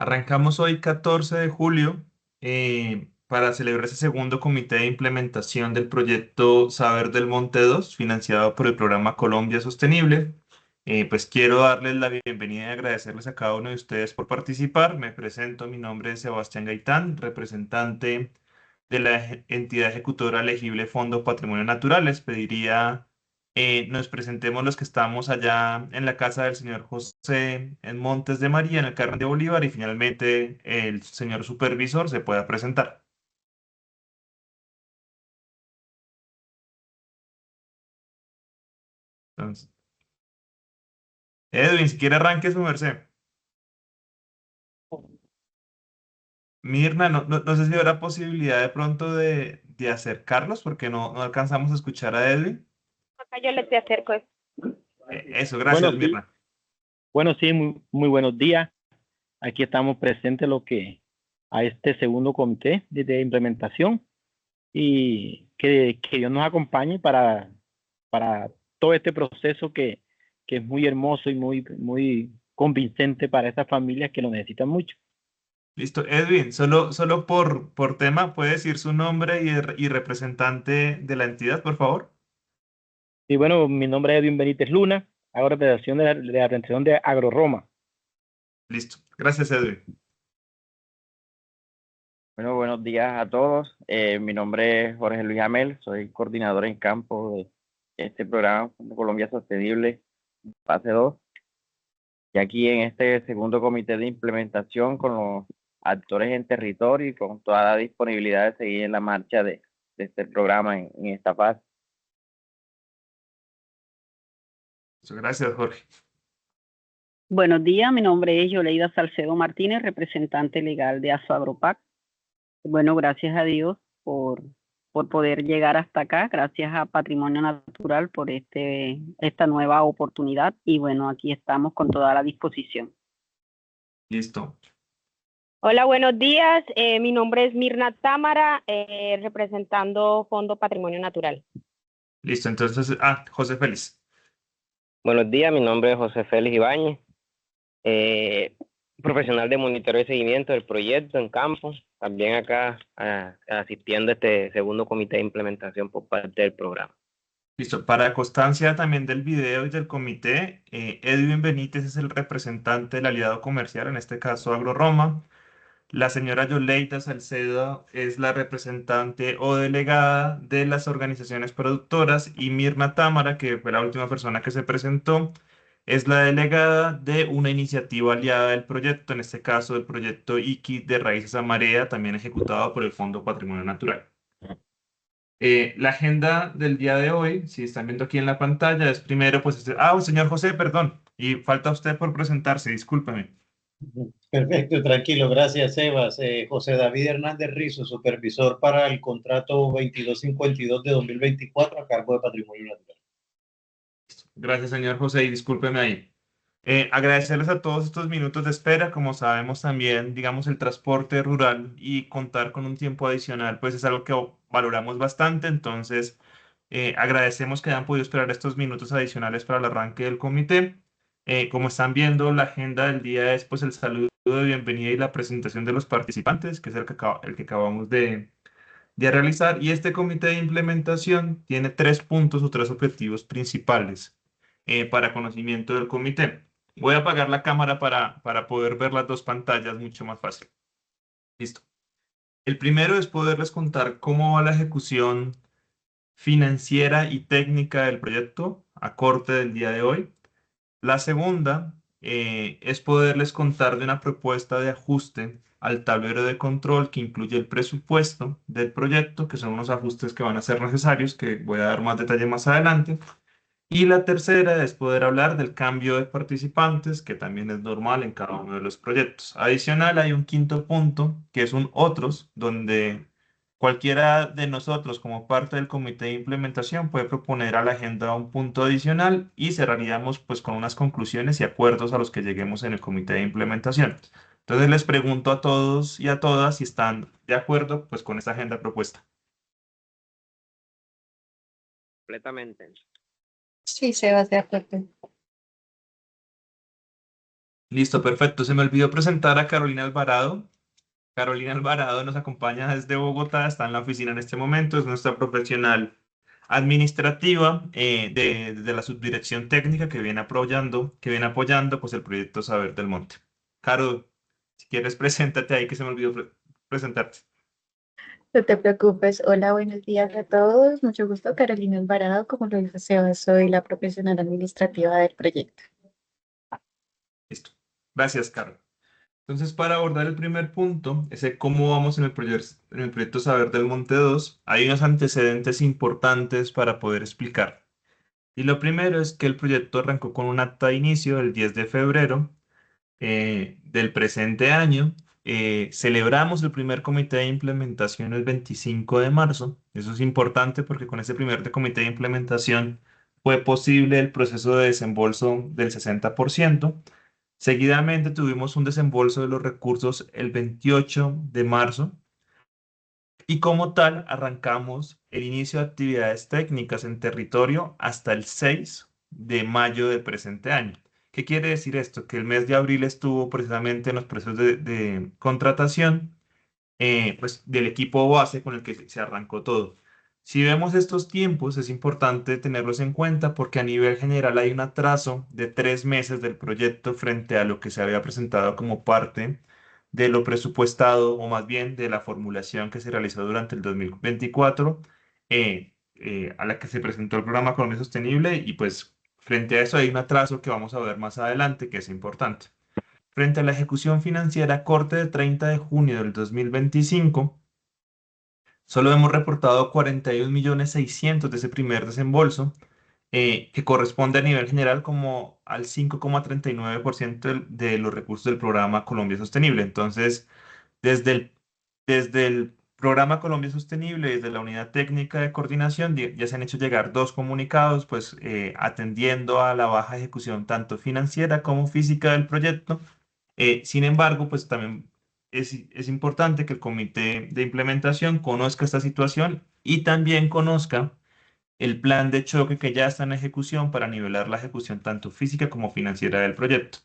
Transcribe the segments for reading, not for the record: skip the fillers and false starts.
Arrancamos hoy 14 de julio para celebrar ese segundo comité de implementación del proyecto Saber del Monte 2, financiado por el programa Colombia Sostenible. Pues quiero darles la bienvenida y agradecerles a cada uno de ustedes por participar. Me presento, mi nombre es Sebastián Gaitán, representante de la entidad ejecutora elegible Fondo Patrimonio Natural. Les pediría nos presentemos los que estamos allá en la casa del señor José en Montes de María, en el Carmen de Bolívar, y finalmente el señor supervisor se pueda presentar. Entonces, Edwin, si quiere arranque su merced. Mirna, no sé si habrá posibilidad de pronto de acercarlos porque no alcanzamos a escuchar a Edwin. Acá yo le te acerco. Eso, gracias, Bueno, sí, Mirna. muy buenos días. Aquí estamos presentes a este segundo comité de implementación y que Dios nos acompañe para todo este proceso que es muy hermoso y muy convincente para esas familias que lo necesitan mucho. Listo. Edwin, solo por tema, ¿puede decir su nombre y representante de la entidad, por favor? Y bueno, mi nombre es Edwin Benítez Luna, hago representación de la representación de AgroRoma. Listo. Gracias, Edwin. Bueno, buenos días a todos. Mi nombre es Jorge Luis Amel, soy coordinador en campo de este programa Fondo Colombia Sostenible, fase 2. Y aquí en este segundo comité de implementación con los actores en territorio y con toda la disponibilidad de seguir en la marcha de este programa en esta fase. Muchas gracias, Jorge. Buenos días, mi nombre es Yoleida Salcedo Martínez, representante legal de Asoagropac. Bueno, gracias a Dios por poder llegar hasta acá, gracias a Patrimonio Natural por esta nueva oportunidad y bueno, aquí estamos con toda la disposición. Listo. Hola, buenos días. Mi nombre es Mirna Támara, representando Fondo Patrimonio Natural. Listo, entonces, José Félix. Buenos días, mi nombre es José Félix Ibáñez, profesional de monitoreo y seguimiento del proyecto en campo, también acá asistiendo a este segundo comité de implementación por parte del programa. Listo, para constancia también del video y del comité, Edwin Benítez es el representante del aliado comercial, en este caso AgroRoma. La señora Yoleida Salcedo es la representante o delegada de las organizaciones productoras y Mirna Támara, que fue la última persona que se presentó, es la delegada de una iniciativa aliada del proyecto, en este caso el proyecto IKI de Raíces a Marea, también ejecutado por el Fondo Patrimonio Natural. La agenda del día de hoy, si están viendo aquí en la pantalla, es primero, pues, señor José, perdón, y falta usted por presentarse, discúlpeme. Perfecto, tranquilo, gracias, Sebas. José David Hernández Rizo, supervisor para el contrato 2252 de 2024 a cargo de Patrimonio Natural. Gracias, señor José, y discúlpeme ahí. Agradecerles a todos estos minutos de espera. Como sabemos también, digamos, el transporte rural y contar con un tiempo adicional, pues es algo que valoramos bastante. Entonces, agradecemos que hayan podido esperar estos minutos adicionales para el arranque del comité. Como están viendo, la agenda del día es pues el saludo de bienvenida y la presentación de los participantes, que es el que acabamos de realizar. Y este comité de implementación tiene tres puntos o tres objetivos principales para conocimiento del comité. Voy a apagar la cámara para poder ver las dos pantallas mucho más fácil. Listo. El primero es poderles contar cómo va la ejecución financiera y técnica del proyecto a corte del día de hoy. La segunda es poderles contar de una propuesta de ajuste al tablero de control que incluye el presupuesto del proyecto, que son unos ajustes que van a ser necesarios, que voy a dar más detalle más adelante. Y la tercera es poder hablar del cambio de participantes, que también es normal en cada uno de los proyectos. Adicional, hay un quinto punto, que es un otros, donde cualquiera de nosotros como parte del comité de implementación puede proponer a la agenda un punto adicional y cerraríamos pues con unas conclusiones y acuerdos a los que lleguemos en el comité de implementación. Entonces les pregunto a todos y a todas si están de acuerdo pues con esta agenda propuesta. Completamente. Sí, Sebas, de acuerdo. Listo, perfecto. Se me olvidó presentar a Carolina Alvarado. Carolina Alvarado nos acompaña desde Bogotá, está en la oficina en este momento, es nuestra profesional administrativa de la subdirección técnica que viene apoyando pues, el proyecto Saber del Monte. Caro, si quieres, preséntate ahí que se me olvidó presentarte. No te preocupes. Hola, buenos días a todos. Mucho gusto, Carolina Alvarado. Como lo dijo Sebas, soy la profesional administrativa del proyecto. Listo. Gracias, Caro. Entonces, para abordar el primer punto, ese cómo vamos en el proyecto Saber del Monte 2, hay unos antecedentes importantes para poder explicar. Y lo primero es que el proyecto arrancó con un acta de inicio el 10 de febrero del presente año. Celebramos el primer comité de implementación el 25 de marzo. Eso es importante porque con ese primer comité de implementación fue posible el proceso de desembolso del 60%. Seguidamente tuvimos un desembolso de los recursos el 28 de marzo y como tal arrancamos el inicio de actividades técnicas en territorio hasta el 6 de mayo del presente año. ¿Qué quiere decir esto? Que el mes de abril estuvo precisamente en los procesos de contratación pues, del equipo base con el que se arrancó todo. Si vemos estos tiempos, es importante tenerlos en cuenta porque a nivel general hay un atraso de 3 meses del proyecto frente a lo que se había presentado como parte de lo presupuestado o más bien de la formulación que se realizó durante el 2024 a la que se presentó el programa Colombia Sostenible y pues frente a eso hay un atraso que vamos a ver más adelante que es importante. Frente a la ejecución financiera corte de 30 de junio del 2025, solo hemos reportado 41.600.000 de ese primer desembolso, que corresponde a nivel general como al 5,39% de los recursos del programa Colombia Sostenible. Entonces, desde el programa Colombia Sostenible, desde la unidad técnica de coordinación, ya se han hecho llegar dos comunicados, pues atendiendo a la baja ejecución tanto financiera como física del proyecto. Sin embargo, pues también es importante que el comité de implementación conozca esta situación y también conozca el plan de choque que ya está en ejecución para nivelar la ejecución tanto física como financiera del proyecto.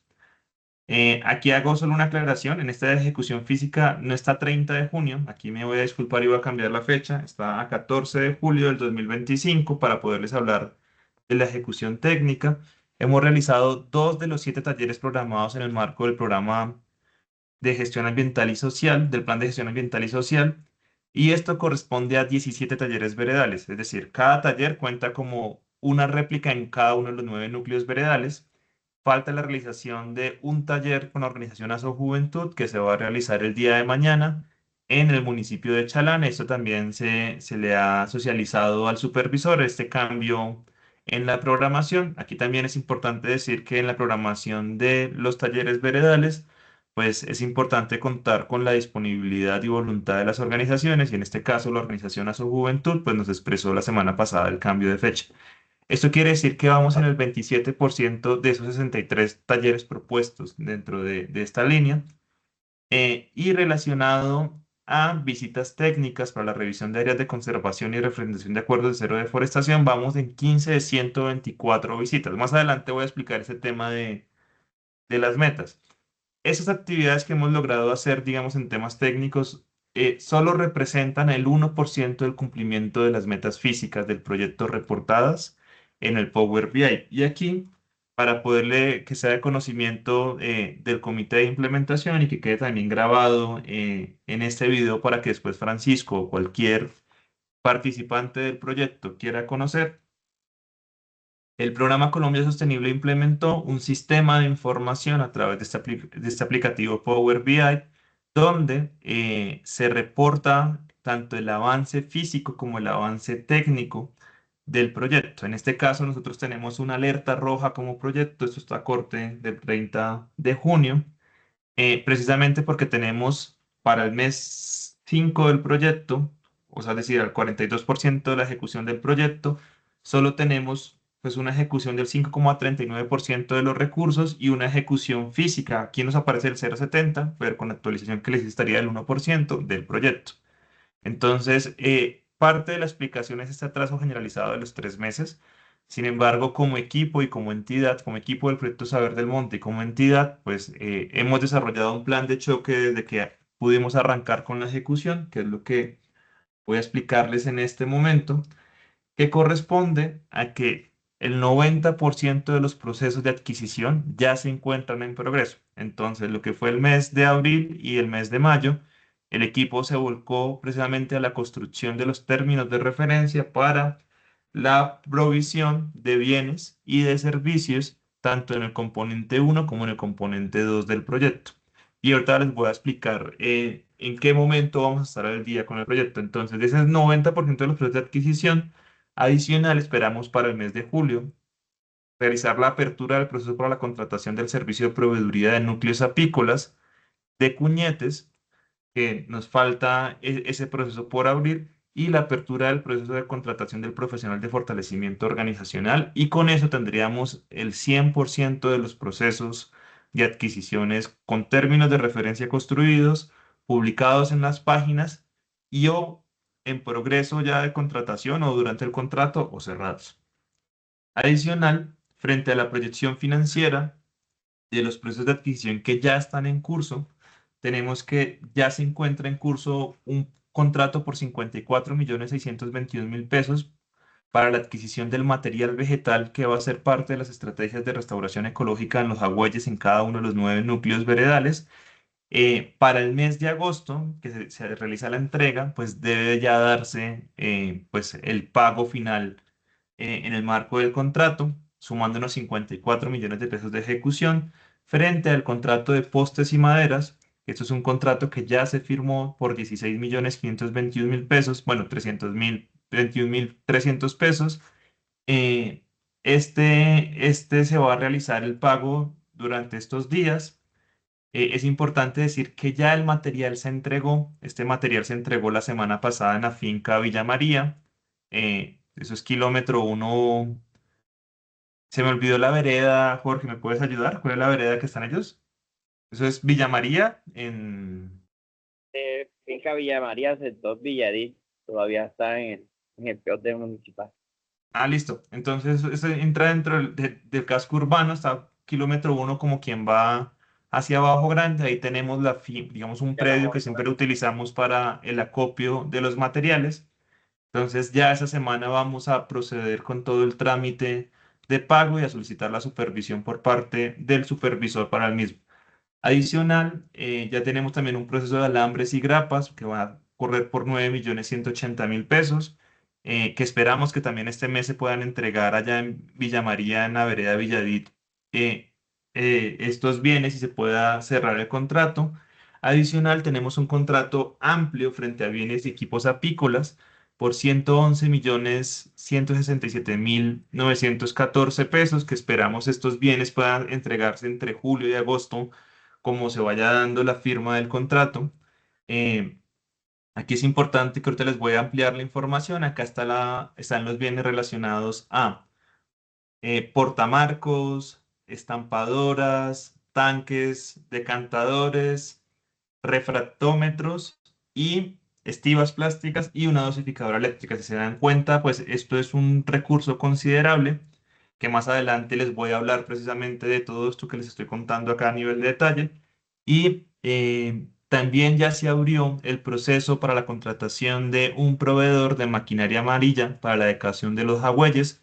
Aquí hago solo una aclaración, en esta ejecución física no está 30 de junio, aquí me voy a disculpar y voy a cambiar la fecha, está a 14 de julio del 2025 para poderles hablar de la ejecución técnica. Hemos realizado 2 de los 7 talleres programados en el marco del programa de gestión ambiental y social, del plan de gestión ambiental y social, y esto corresponde a 17 talleres veredales, es decir, cada taller cuenta como una réplica en cada uno de los 9 núcleos veredales. Falta la realización de un taller con la organización Aso Juventud que se va a realizar el día de mañana en el municipio de Chalán. Esto también se le ha socializado al supervisor, este cambio en la programación. Aquí también es importante decir que en la programación de los talleres veredales, pues es importante contar con la disponibilidad y voluntad de las organizaciones y en este caso la organización Aso Juventud pues nos expresó la semana pasada el cambio de fecha. Esto quiere decir que vamos en el 27% de esos 63 talleres propuestos dentro de esta línea y relacionado a visitas técnicas para la revisión de áreas de conservación y refrendación de acuerdos de cero deforestación, vamos en 15 de 124 visitas. Más adelante voy a explicar ese tema de las metas. Esas actividades que hemos logrado hacer, digamos, en temas técnicos, solo representan el 1% del cumplimiento de las metas físicas del proyecto reportadas en el Power BI. Y aquí, para poderle que sea de conocimiento del comité de implementación y que quede también grabado en este video para que después Francisco o cualquier participante del proyecto quiera conocer, el programa Colombia Sostenible implementó un sistema de información a través de este aplicativo Power BI, donde se reporta tanto el avance físico como el avance técnico del proyecto. En este caso, nosotros tenemos una alerta roja como proyecto, esto está a corte del 30 de junio, precisamente porque tenemos para el mes 5 del proyecto, o sea, es decir, al 42% de la ejecución del proyecto, solo tenemos pues una ejecución del 5,39% de los recursos y una ejecución física. Aquí nos aparece el 0,70, pero con la actualización que les estaría del 1% del proyecto. Entonces, parte de la explicación es este atraso generalizado de los 3 meses. Sin embargo, como equipo y como entidad, como equipo del Proyecto Saber del Monte y como entidad, pues hemos desarrollado un plan de choque desde que pudimos arrancar con la ejecución, que es lo que voy a explicarles en este momento, que corresponde a que el 90% de los procesos de adquisición ya se encuentran en progreso. Entonces, lo que fue el mes de abril y el mes de mayo, el equipo se volcó precisamente a la construcción de los términos de referencia para la provisión de bienes y de servicios, tanto en el componente 1 como en el componente 2 del proyecto. Y ahorita les voy a explicar en qué momento vamos a estar al día con el proyecto. Entonces, de ese 90% de los procesos de adquisición, adicional, esperamos para el mes de julio realizar la apertura del proceso para la contratación del servicio de proveeduría de núcleos apícolas de cuñetes, que nos falta ese proceso por abrir, y la apertura del proceso de contratación del profesional de fortalecimiento organizacional. Y con eso tendríamos el 100% de los procesos de adquisiciones con términos de referencia construidos, publicados en las páginas y o en progreso ya de contratación o durante el contrato o cerrados. Adicional, frente a la proyección financiera de los procesos de adquisición que ya están en curso, tenemos que ya se encuentra en curso un contrato por 54.621.000 pesos para la adquisición del material vegetal que va a ser parte de las estrategias de restauración ecológica en los agüeyes en cada uno de los 9 núcleos veredales. Para el mes de agosto, que se realiza la entrega, pues debe ya darse pues el pago final en el marco del contrato, sumando unos 54 millones de pesos de ejecución frente al contrato de postes y maderas. Esto es un contrato que ya se firmó por 16.521.000 pesos, bueno, 21.300 pesos. Eh, este se va a realizar el pago durante estos días. Es importante decir que ya el material se entregó. Este material se entregó la semana pasada en la finca Villa María. Eso es kilómetro 1. Se me olvidó la vereda, Jorge, ¿me puedes ayudar? ¿Cuál es la vereda que están ellos? Eso es Villa María en... Finca Villa María, sector Villadí, todavía está en el peor de municipal. Ah, listo. Entonces, eso entra dentro del casco urbano, está kilómetro 1 como quien va hacia Abajo Grande. Ahí tenemos digamos, un predio que siempre utilizamos para el acopio de los materiales. Entonces, ya esa semana vamos a proceder con todo el trámite de pago y a solicitar la supervisión por parte del supervisor para el mismo. Adicional, ya tenemos también un proceso de alambres y grapas que va a correr por 9.180.000 pesos, que esperamos que también este mes se puedan entregar allá en Villa María, en la vereda Villadit, estos bienes y se pueda cerrar el contrato. Adicional, tenemos un contrato amplio frente a bienes y equipos apícolas por 111.167.914 pesos, que esperamos estos bienes puedan entregarse entre julio y agosto como se vaya dando la firma del contrato. Eh, Aquí es importante que ahorita les voy a ampliar la información. Acá están los bienes relacionados a portamarcos, estampadoras, tanques, decantadores, refractómetros y estivas plásticas y una dosificadora eléctrica. Si se dan cuenta, pues esto es un recurso considerable que más adelante les voy a hablar precisamente de todo esto que les estoy contando acá a nivel de detalle. Y también ya se abrió el proceso para la contratación de un proveedor de maquinaria amarilla para la adecuación de los agüeyes.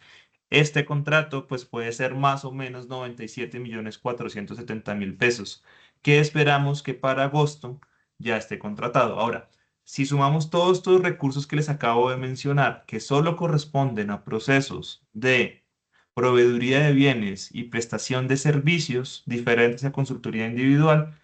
Este contrato pues puede ser más o menos 97.470.000 pesos, que esperamos que para agosto ya esté contratado. Ahora, si sumamos todos estos recursos que les acabo de mencionar, que solo corresponden a procesos de proveeduría de bienes y prestación de servicios diferentes a consultoría individual,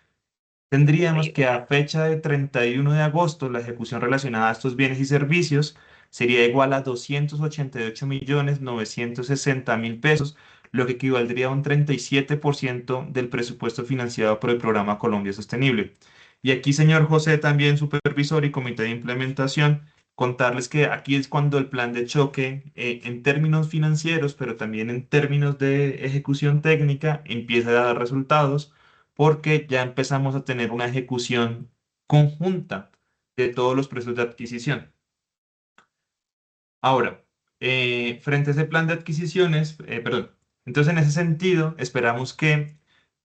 tendríamos que a fecha de 31 de agosto la ejecución relacionada a estos bienes y servicios sería igual a 288.960.000 pesos, lo que equivaldría a un 37% del presupuesto financiado por el programa Colombia Sostenible. Y aquí, señor José, también supervisor y comité de implementación, contarles que aquí es cuando el plan de choque, en términos financieros, pero también en términos de ejecución técnica, empieza a dar resultados porque ya empezamos a tener una ejecución conjunta de todos los procesos de adquisición. Ahora, frente a ese plan de adquisiciones, perdón, entonces en ese sentido, esperamos que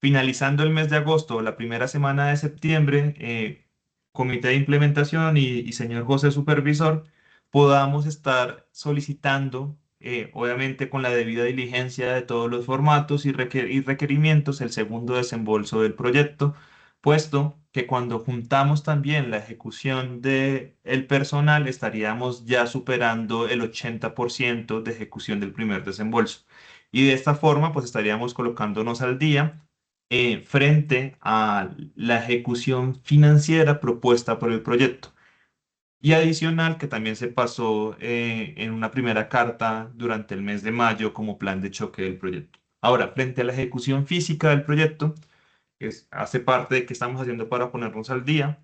finalizando el mes de agosto o la primera semana de septiembre, comité de implementación y señor José Supervisor, podamos estar solicitando, obviamente con la debida diligencia de todos los formatos y requerimientos, el segundo desembolso del proyecto, puesto que cuando juntamos también la ejecución del personal, estaríamos ya superando el 80% de ejecución del primer desembolso. Y de esta forma, pues estaríamos colocándonos al día frente a la ejecución financiera propuesta por el proyecto. Y adicional, que también se pasó en una primera carta durante el mes de mayo como plan de choque del proyecto. Ahora, frente a la ejecución física del proyecto, hace parte de qué estamos haciendo para ponernos al día.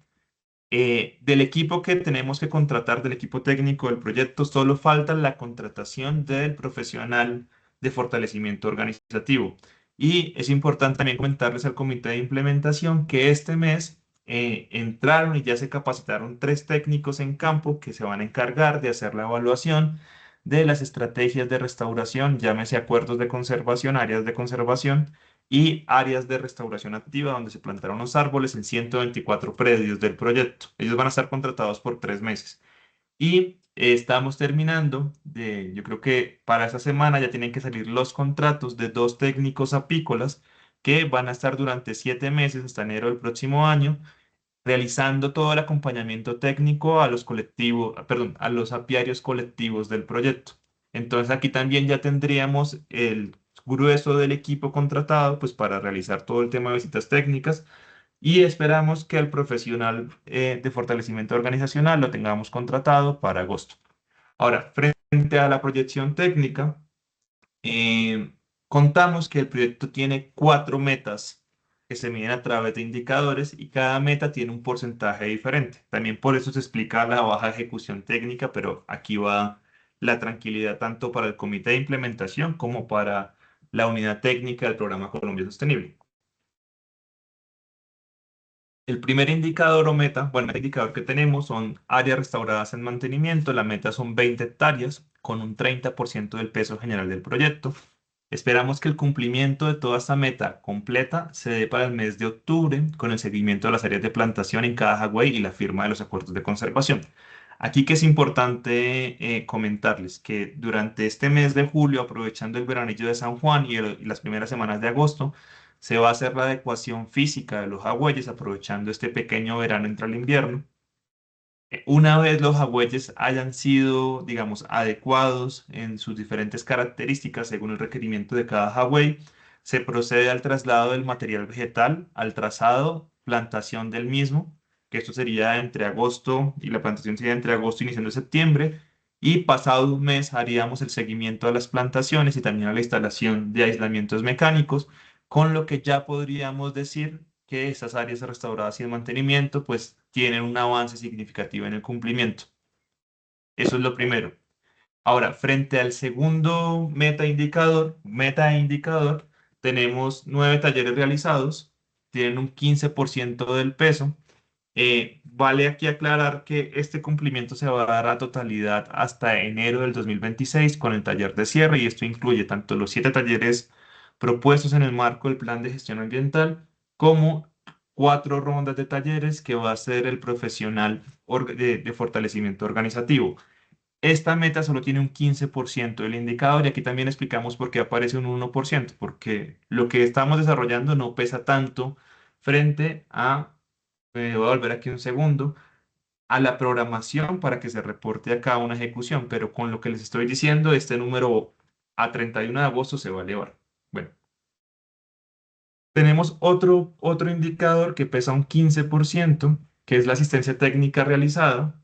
Del equipo que tenemos que contratar, del equipo técnico del proyecto, solo falta la contratación del profesional de fortalecimiento organizativo. Y es importante también comentarles al comité de implementación que este mes entraron y ya se capacitaron 3 técnicos en campo que se van a encargar de hacer la evaluación de las estrategias de restauración, llámese acuerdos de conservación, áreas de conservación y áreas de restauración activa donde se plantaron los árboles en 124 predios del proyecto. Ellos van a estar contratados por 3 meses. Y estamos terminando yo creo que para esa semana ya tienen que salir los contratos de 2 técnicos apícolas que van a estar durante 7 meses hasta enero del próximo año realizando todo el acompañamiento técnico a los colectivos, perdón, a los apiarios colectivos del proyecto. Entonces aquí también ya tendríamos el grueso del equipo contratado pues para realizar todo el tema de visitas técnicas y esperamos que el profesional de fortalecimiento organizacional lo tengamos contratado para agosto. Ahora, frente a la proyección técnica, contamos que el proyecto tiene 4 metas que se miden a través de indicadores y cada meta tiene un porcentaje diferente. También por eso se explica la baja ejecución técnica, pero aquí va la tranquilidad tanto para el comité de implementación como para la unidad técnica del programa Colombia Sostenible. El primer indicador o meta, bueno, el indicador que tenemos son áreas restauradas en mantenimiento. La meta son 20 hectáreas con un 30% del peso general del proyecto. Esperamos que el cumplimiento de toda esta meta completa se dé para el mes de octubre con el seguimiento de las áreas de plantación en cada Hawái y la firma de los acuerdos de conservación. Aquí que es importante comentarles que durante este mes de julio, aprovechando el veranillo de San Juan y las primeras semanas de agosto, se va a hacer la adecuación física de los agüeyes aprovechando este pequeño verano entre el invierno. Una vez los agüeyes hayan sido, digamos, adecuados en sus diferentes características según el requerimiento de cada agüey, se procede al traslado del material vegetal, al trazado, plantación del mismo, que esto sería entre agosto y la plantación sería entre agosto iniciando septiembre, y pasado un mes haríamos el seguimiento a las plantaciones y también a la instalación de aislamientos mecánicos, con lo que ya podríamos decir que estas áreas restauradas y de mantenimiento pues tienen un avance significativo en el cumplimiento. Eso es lo primero. Ahora, frente al segundo meta indicador, tenemos 9 talleres realizados, tienen un 15% del peso. Vale aquí aclarar que este cumplimiento se va a dar a totalidad hasta enero del 2026 con el taller de cierre y esto incluye tanto los 7 talleres propuestos en el marco del plan de gestión ambiental como 4 rondas de talleres que va a ser el profesional de fortalecimiento organizativo. Esta meta solo tiene un 15% del indicador y aquí también explicamos por qué aparece un 1%, porque lo que estamos desarrollando no pesa tanto frente a, voy a volver aquí un segundo, a la programación para que se reporte acá una ejecución, pero con lo que les estoy diciendo, este número a 31 de agosto se va a elevar. Bueno, tenemos otro indicador que pesa un 15%, que es la asistencia técnica realizada.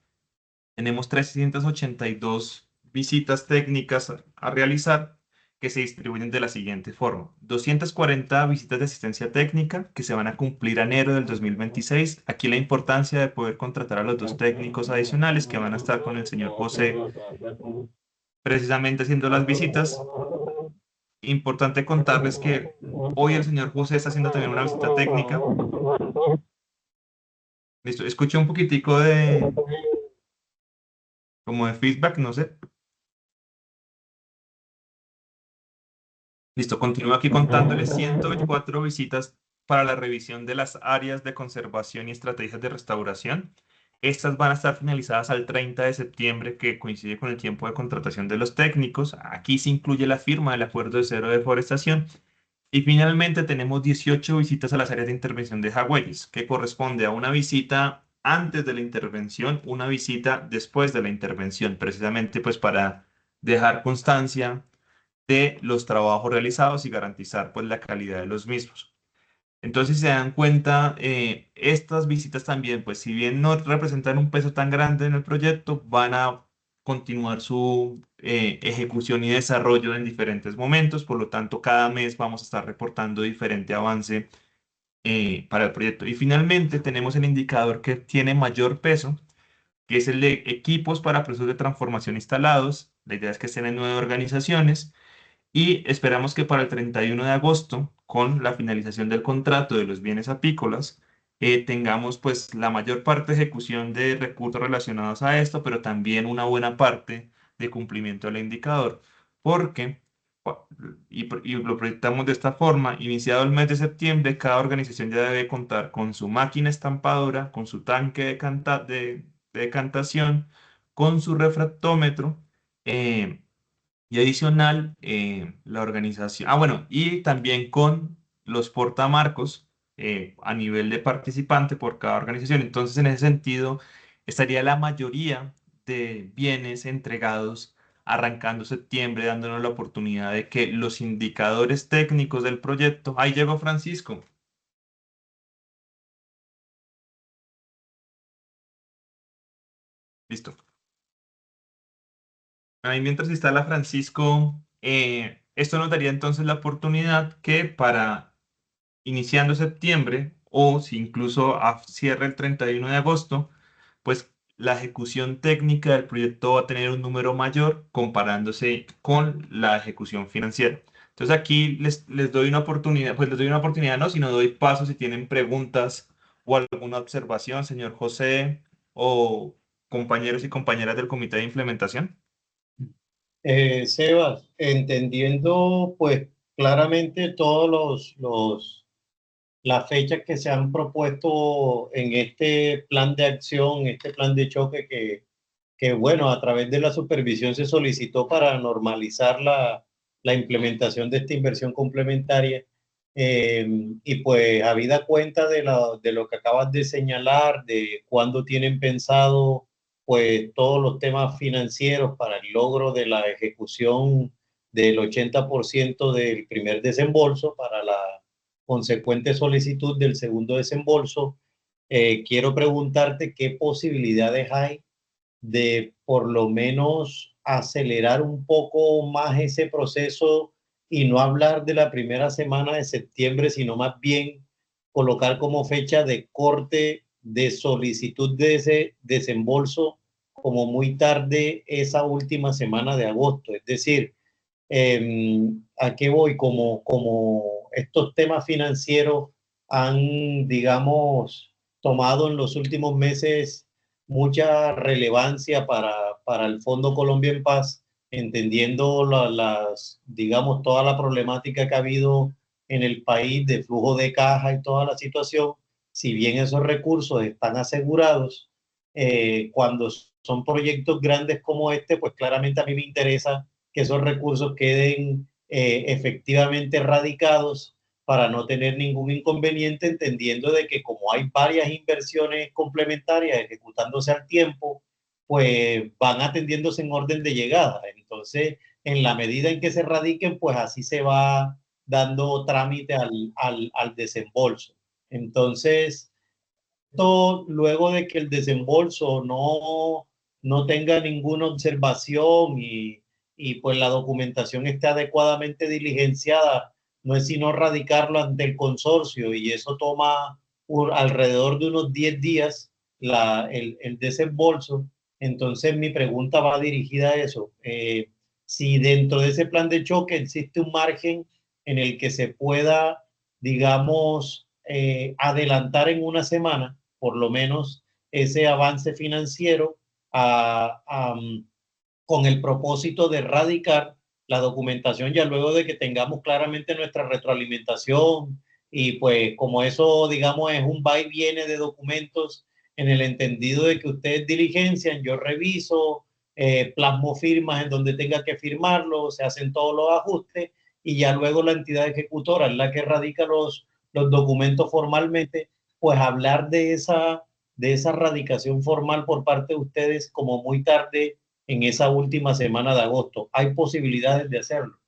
Tenemos 382 visitas técnicas a realizar que se distribuyen de la siguiente forma. 240 visitas de asistencia técnica que se van a cumplir a enero del 2026. Aquí la importancia de poder contratar a los 2 técnicos adicionales que van a estar con el señor José precisamente haciendo las visitas. Importante contarles que hoy el señor José está haciendo también una visita técnica. Listo, escuché un poquitico como de feedback, no sé. Listo, continúo aquí contándoles 124 visitas para la revisión de las áreas de conservación y estrategias de restauración. Estas van a estar finalizadas al 30 de septiembre, que coincide con el tiempo de contratación de los técnicos. Aquí se incluye la firma del acuerdo de cero deforestación. Y finalmente tenemos 18 visitas a las áreas de intervención de jagüeyes, que corresponde a una visita antes de la intervención, una visita después de la intervención, precisamente pues para dejar constancia de los trabajos realizados y garantizar pues la calidad de los mismos. Entonces, si se dan cuenta, estas visitas también, pues si bien no representan un peso tan grande en el proyecto, van a continuar su ejecución y desarrollo en diferentes momentos. Por lo tanto, cada mes vamos a estar reportando diferente avance para el proyecto. Y finalmente tenemos el indicador que tiene mayor peso, que es el de equipos para procesos de transformación instalados. La idea es que estén en 9 organizaciones y esperamos que para el 31 de agosto, con la finalización del contrato de los bienes apícolas, tengamos pues la mayor parte de ejecución de recursos relacionados a esto, pero también una buena parte de cumplimiento del indicador, porque, y lo proyectamos de esta forma, iniciado el mes de septiembre, cada organización ya debe contar con su máquina estampadora, con su tanque de decantación, con su refractómetro, y adicional, la organización, bueno, y también con los portamarcos a nivel de participante por cada organización. Entonces, en ese sentido, estaría la mayoría de bienes entregados arrancando septiembre, dándonos la oportunidad de que los indicadores técnicos del proyecto, ahí llegó Francisco. Listo. Ahí mientras instala Francisco, esto nos daría entonces la oportunidad que para iniciando septiembre o si incluso cierra el 31 de agosto, pues la ejecución técnica del proyecto va a tener un número mayor comparándose con la ejecución financiera. Entonces aquí les doy una oportunidad, pues les doy una oportunidad, no, sino doy paso si tienen preguntas o alguna observación, señor José o compañeros y compañeras del comité de implementación. Sebas, entendiendo pues claramente todos las fechas que se han propuesto en este plan de acción, este plan de choque que bueno, a través de la supervisión se solicitó para normalizar la implementación de esta inversión complementaria. Y pues habida cuenta de lo que acabas de señalar, de cuándo tienen pensado pues todos los temas financieros para el logro de la ejecución del 80% del primer desembolso para la consecuente solicitud del segundo desembolso, quiero preguntarte qué posibilidades hay de por lo menos acelerar un poco más ese proceso y no hablar de la primera semana de septiembre, sino más bien colocar como fecha de corte de solicitud de ese desembolso como muy tarde esa última semana de agosto. Es decir, ¿a qué voy? Como estos temas financieros han, digamos, tomado en los últimos meses mucha relevancia para el Fondo Colombia en Paz, entendiendo digamos, toda la problemática que ha habido en el país de flujo de caja y toda la situación. Si bien esos recursos están asegurados, cuando son proyectos grandes como este, pues claramente a mí me interesa que esos recursos queden efectivamente radicados para no tener ningún inconveniente, entendiendo de que como hay varias inversiones complementarias ejecutándose al tiempo, pues van atendiéndose en orden de llegada. Entonces, en la medida en que se radiquen, pues así se va dando trámite al desembolso. Entonces, luego de que el desembolso no tenga ninguna observación y pues la documentación esté adecuadamente diligenciada, no es sino radicarlo ante el consorcio y eso toma alrededor de unos 10 días el desembolso. Entonces mi pregunta va dirigida a eso. Si dentro de ese plan de choque existe un margen en el que se pueda, digamos, adelantar en una semana, por lo menos ese avance financiero con el propósito de erradicar la documentación ya luego de que tengamos claramente nuestra retroalimentación y pues como eso, digamos, es un va y viene de documentos en el entendido de que ustedes diligencian, yo reviso, plasmo firmas en donde tenga que firmarlo, se hacen todos los ajustes y ya luego la entidad ejecutora es la que radica los documentos formalmente, pues hablar de esa radicación formal por parte de ustedes como muy tarde en esa última semana de agosto. ¿Hay posibilidades de hacerlo?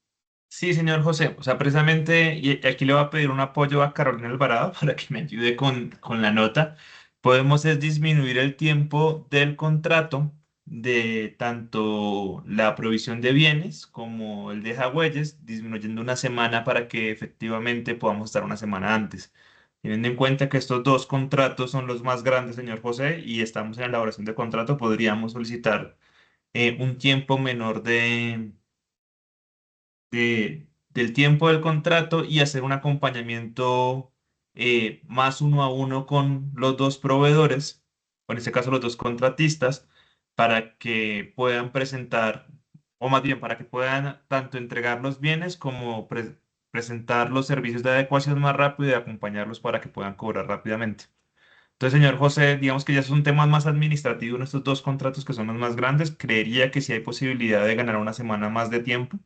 Sí, señor José, o sea, precisamente, y aquí le voy a pedir un apoyo a Carolina Alvarado para que me ayude con la nota. Podemos es disminuir el tiempo del contrato de tanto la provisión de bienes como el de Jagüeyes, disminuyendo una semana para que efectivamente podamos estar una semana antes. Teniendo en cuenta que estos dos contratos son los más grandes, señor José, y estamos en la elaboración de contrato, podríamos solicitar un tiempo menor del tiempo del contrato y hacer un acompañamiento más uno a uno con los dos proveedores, o en este caso los dos contratistas, para que puedan presentar, o más bien para que puedan tanto entregar los bienes como presentar los servicios de adecuación más rápido y acompañarlos para que puedan cobrar rápidamente. Entonces, señor José, digamos que ya es un tema más administrativo en estos dos contratos que son los más grandes. Creería que sí hay posibilidad de ganar una semana más de tiempo.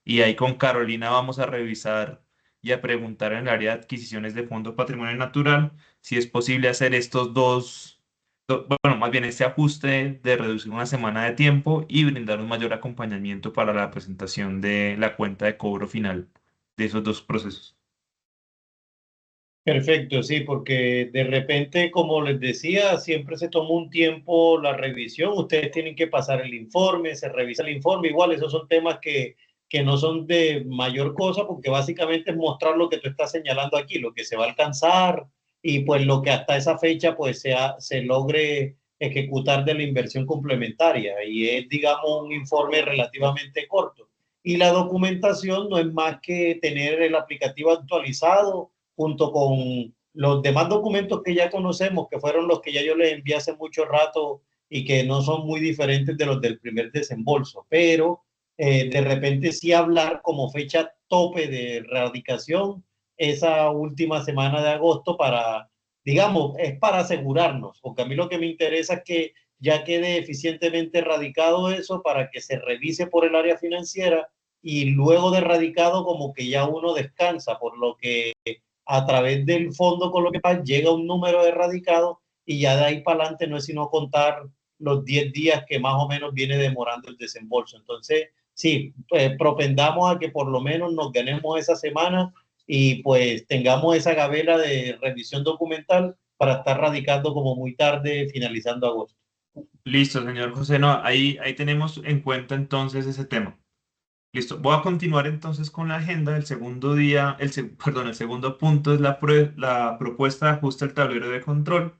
Y ahí con Carolina vamos a revisar y a preguntar en el área de adquisiciones de Fondo Patrimonio Natural si es posible hacer estos bueno, más bien este ajuste de reducir una semana de tiempo y brindar un mayor acompañamiento para la presentación de la cuenta de cobro final de esos dos procesos. Perfecto, sí, porque de repente, como les decía, siempre se toma un tiempo la revisión, ustedes tienen que pasar el informe, se revisa el informe, igual esos son temas que no son de mayor cosa, porque básicamente es mostrar lo que tú estás señalando aquí, lo que se va a alcanzar y pues lo que hasta esa fecha pues se logre ejecutar de la inversión complementaria y es, digamos, un informe relativamente corto. Y la documentación no es más que tener el aplicativo actualizado junto con los demás documentos que ya conocemos, que fueron los que ya yo les envié hace mucho rato y que no son muy diferentes de los del primer desembolso, pero de repente sí hablar como fecha tope de erradicación esa última semana de agosto para, digamos, es para asegurarnos, porque a mí lo que me interesa es que ya quede eficientemente erradicado eso para que se revise por el área financiera y luego de erradicado como que ya uno descansa, por lo que a través del Fondo Colombia Paz llega un número de erradicados y ya de ahí para adelante no es sino contar los 10 días que más o menos viene demorando el desembolso. Entonces, sí, pues, propendamos a que por lo menos nos ganemos esa semana y pues tengamos esa gavela de revisión documental para estar radicando como muy tarde, finalizando agosto. Listo, señor José. No, ahí tenemos en cuenta entonces ese tema. Listo. Voy a continuar entonces con la agenda. El segundo día, perdón, el segundo punto es la propuesta de ajuste al tablero de control.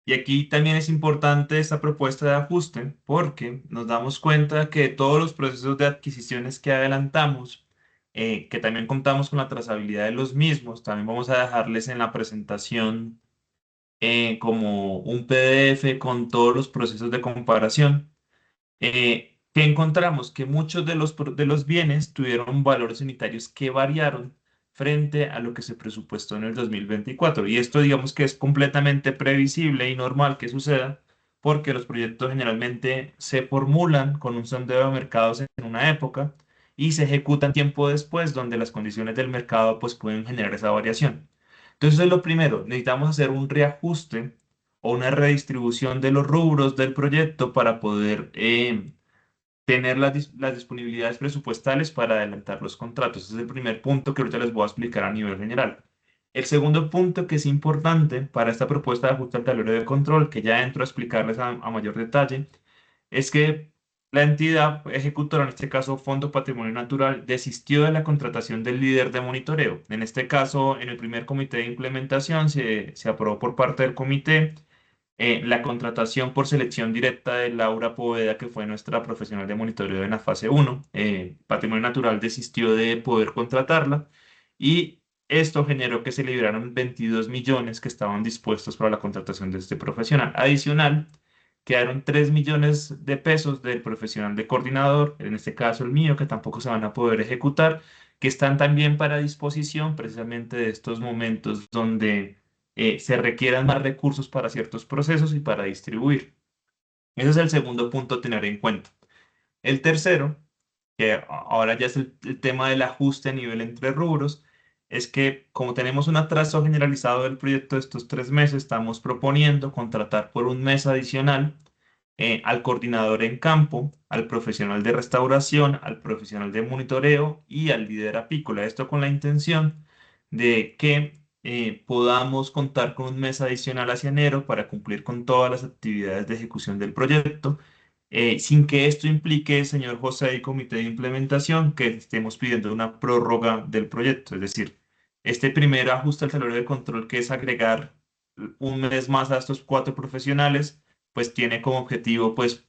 Y aquí también es importante esta propuesta de ajuste porque nos damos cuenta que todos los procesos de adquisiciones que adelantamos, que también contamos con la trazabilidad de los mismos, también vamos a dejarles en la presentación como un PDF con todos los procesos de comparación. Que encontramos que muchos de los bienes tuvieron valores unitarios que variaron frente a lo que se presupuestó en el 2024. Y esto digamos que es completamente previsible y normal que suceda porque los proyectos generalmente se formulan con un sondeo de mercados en una época y se ejecutan tiempo después donde las condiciones del mercado pues pueden generar esa variación. Entonces, eso es lo primero, necesitamos hacer un reajuste o una redistribución de los rubros del proyecto para poder tener las disponibilidades presupuestales para adelantar los contratos. Ese es el primer punto que ahorita les voy a explicar a nivel general. El segundo punto que es importante para esta propuesta de ajuste al tablero de control, que ya entro a explicarles a mayor detalle, es que la entidad ejecutora, en este caso Fondo Patrimonio Natural, desistió de la contratación del líder de monitoreo. En este caso, en el primer comité de implementación se aprobó por parte del comité la contratación por selección directa de Laura Poveda, que fue nuestra profesional de monitoreo en la fase 1. Patrimonio Natural desistió de poder contratarla y esto generó que se liberaron 22 millones que estaban dispuestos para la contratación de este profesional. Adicional, quedaron 3 millones de pesos del profesional de coordinador, en este caso el mío, que tampoco se van a poder ejecutar, que están también para disposición precisamente de estos momentos donde se requieran más recursos para ciertos procesos y para distribuir. Ese es el segundo punto a tener en cuenta. El tercero, que ahora ya es el tema del ajuste a nivel entre rubros, es que como tenemos un atraso generalizado del proyecto de estos 3 meses, estamos proponiendo contratar por un mes adicional al coordinador en campo, al profesional de restauración, al profesional de monitoreo y al líder apícola. Esto con la intención de que podamos contar con un mes adicional hacia enero para cumplir con todas las actividades de ejecución del proyecto, sin que esto implique, señor José y comité de implementación, que estemos pidiendo una prórroga del proyecto. Es decir, este primer ajuste al tablero de control, que es agregar un mes más a estos 4 profesionales, pues tiene como objetivo pues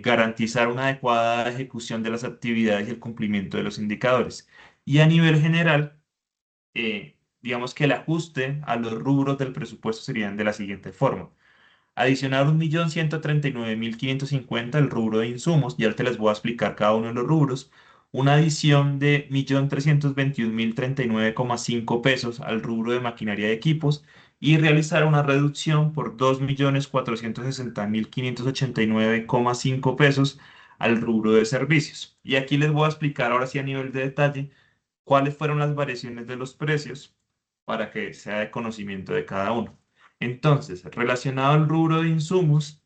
garantizar una adecuada ejecución de las actividades y el cumplimiento de los indicadores. Y a nivel general, digamos que el ajuste a los rubros del presupuesto serían de la siguiente forma. Adicionar 1.139.550 el rubro de insumos, ya te les voy a explicar cada uno de los rubros. Una adición de 1.321.039,5 pesos al rubro de maquinaria de equipos y realizar una reducción por 2.460.589,5 pesos al rubro de servicios. Y aquí les voy a explicar ahora sí a nivel de detalle cuáles fueron las variaciones de los precios para que sea de conocimiento de cada uno. Entonces, relacionado al rubro de insumos,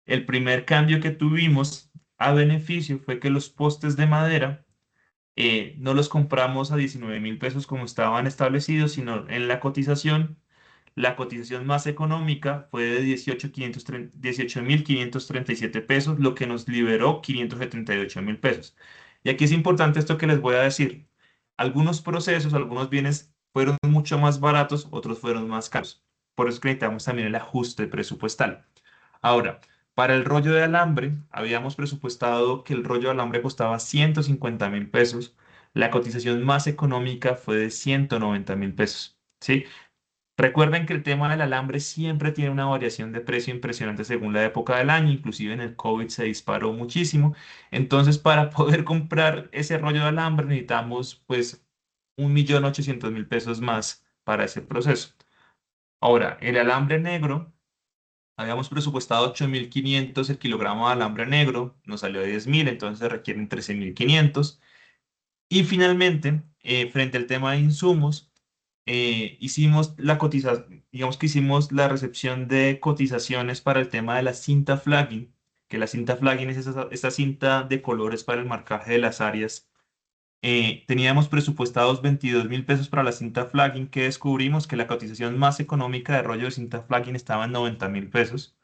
el primer cambio que tuvimos a beneficio fue que los postes de madera no los compramos a 19.000 pesos como estaban establecidos, sino en la cotización más económica fue de 18.537 pesos, lo que nos liberó 578.000 pesos. Y aquí es importante esto que les voy a decir. Algunos procesos, algunos bienes fueron mucho más baratos, otros fueron más caros. Por eso es que necesitamos también el ajuste presupuestal. Ahora, para el rollo de alambre, habíamos presupuestado que el rollo de alambre costaba 150.000 pesos. La cotización más económica fue de 190.000 pesos. ¿Sí? Recuerden que el tema del alambre siempre tiene una variación de precio impresionante según la época del año, inclusive en el COVID se disparó muchísimo. Entonces, para poder comprar ese rollo de alambre necesitamos pues 1.800.000 pesos más para ese proceso. Ahora, el alambre negro, habíamos presupuestado 8.500 el kilogramo de alambre negro, nos salió de 10.000, entonces se requieren 13.500. Y finalmente, frente al tema de insumos, hicimos la cotización, digamos que hicimos la recepción de cotizaciones para el tema de la cinta flagging, que la cinta flagging es esa cinta de colores para el marcaje de las áreas. Teníamos presupuestados 22.000 pesos para la cinta flagging, que descubrimos que la cotización más económica de rollo de cinta flagging estaba en 90.000 pesos.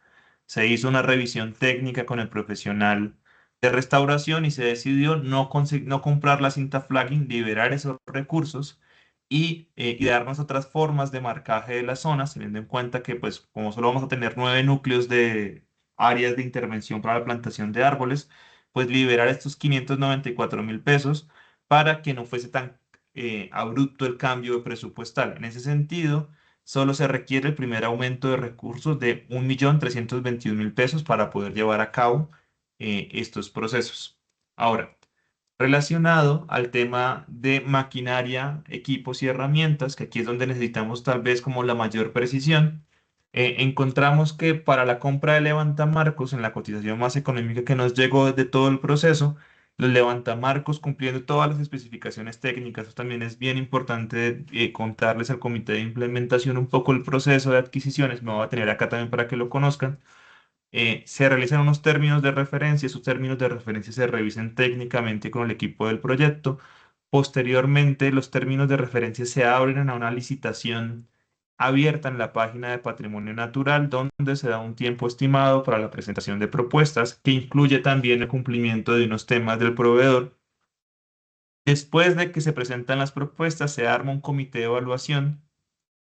Se hizo una revisión técnica con el profesional de restauración y se decidió no comprar la cinta flagging, liberar esos recursos y darnos otras formas de marcaje de las zonas, teniendo en cuenta que, pues, como solo vamos a tener 9 núcleos de áreas de intervención para la plantación de árboles, pues liberar estos 594.000 pesos para que no fuese tan abrupto el cambio presupuestal. En ese sentido, solo se requiere el primer aumento de recursos de 1.321.000 pesos para poder llevar a cabo estos procesos. Ahora, relacionado al tema de maquinaria, equipos y herramientas, que aquí es donde necesitamos tal vez como la mayor precisión, encontramos que para la compra de levantamarcos, en la cotización más económica que nos llegó de todo el proceso, los levantamarcos cumpliendo todas las especificaciones técnicas, eso también es bien importante contarles al comité de implementación un poco el proceso de adquisiciones, me voy a tener acá también para que lo conozcan. Se realizan unos términos de referencia, esos términos de referencia se revisan técnicamente con el equipo del proyecto. Posteriormente, los términos de referencia se abren a una licitación abierta en la página de Patrimonio Natural, donde se da un tiempo estimado para la presentación de propuestas, que incluye también el cumplimiento de unos temas del proveedor. Después de que se presentan las propuestas, se arma un comité de evaluación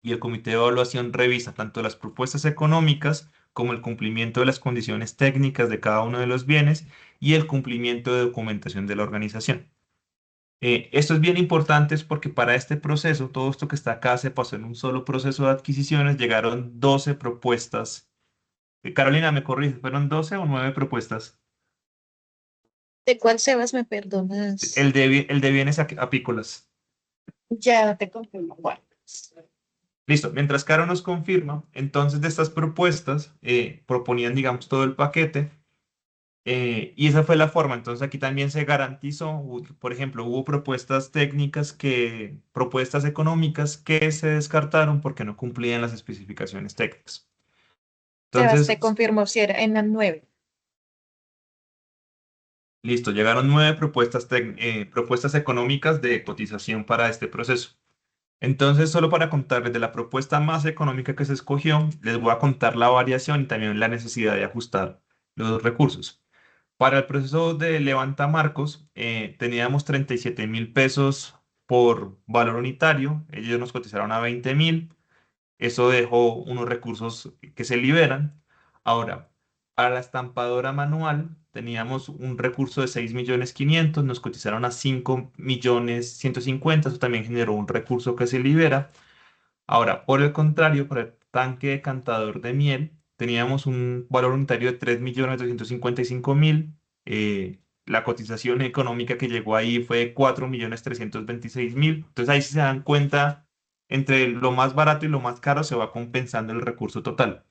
y el comité de evaluación revisa tanto las propuestas económicas como el cumplimiento de las condiciones técnicas de cada uno de los bienes y el cumplimiento de documentación de la organización. Esto es bien importante porque para este proceso, todo esto que está acá se pasó en un solo proceso de adquisiciones, llegaron 12 propuestas Carolina, me corrige, ¿fueron 12 o 9 propuestas? ¿De cuál Sebas me perdonas? El de bienes apícolas. Ya te confirmo. Bueno, Listo, mientras Caro nos confirma, entonces de estas propuestas proponían, digamos, todo el paquete y esa fue la forma. Entonces aquí también se garantizó, por ejemplo, hubo propuestas técnicas propuestas económicas que se descartaron porque no cumplían las especificaciones técnicas. Sebas te Entonces, confirmó si era en las 9. listo, llegaron 9 propuestas económicas de cotización para este proceso. Entonces, solo para contarles de la propuesta más económica que se escogió, les voy a contar la variación y también la necesidad de ajustar los recursos. Para el proceso de Levanta Marcos, teníamos 37.000 pesos por valor unitario. Ellos nos cotizaron a 20.000. Eso dejó unos recursos que se liberan. Ahora, para la estampadora manual teníamos un recurso de 6.500.000, nos cotizaron a 5.150.000, eso también generó un recurso que se libera. Ahora, por el contrario, para el tanque decantador de miel teníamos un valor unitario de 3.255.000. La cotización económica que llegó ahí fue 4.326.000. Entonces ahí si se dan cuenta, entre lo más barato y lo más caro se va compensando el recurso total.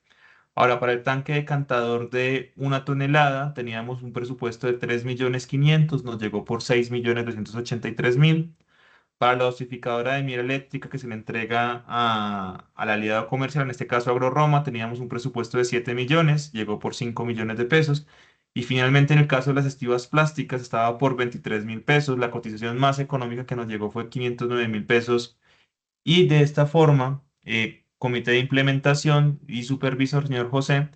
Ahora, para el tanque decantador de 1 tonelada, teníamos un presupuesto de 3.500.000, nos llegó por 6.283.000. Para la dosificadora de miel eléctrica que se le entrega al aliado comercial, en este caso AgroRoma, teníamos un presupuesto de 7 millones, llegó por 5 millones de pesos. Y finalmente, en el caso de las estivas plásticas, estaba por 23.000 pesos. La cotización más económica que nos llegó fue 509.000 pesos. Y de esta forma, Comité de Implementación y Supervisor, señor José,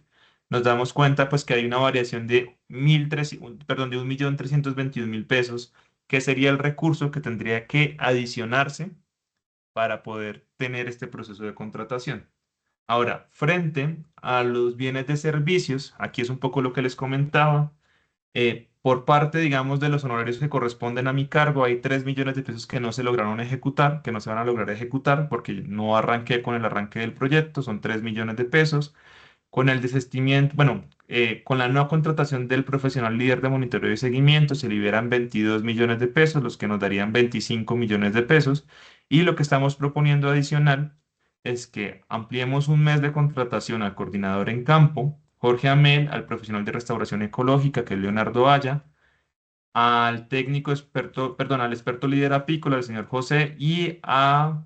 nos damos cuenta pues que hay una variación de 1.321.000 pesos, que sería el recurso que tendría que adicionarse para poder tener este proceso de contratación. Ahora, frente a los bienes de servicios, aquí es un poco lo que les comentaba. Por parte, digamos, de los honorarios que corresponden a mi cargo, hay 3 millones de pesos que no se lograron ejecutar, que no se van a lograr ejecutar porque no arranqué con el arranque del proyecto, son 3 millones de pesos. Con el desistimiento, bueno, con la nueva contratación del profesional líder de monitoreo y seguimiento se liberan 22 millones de pesos, los que nos darían 25 millones de pesos. Y lo que estamos proponiendo adicional es que ampliemos un mes de contratación al coordinador en campo, Jorge Amel, al profesional de restauración ecológica, que es Leonardo Aya, al técnico experto, perdón, al experto líder apícola, el señor José, y a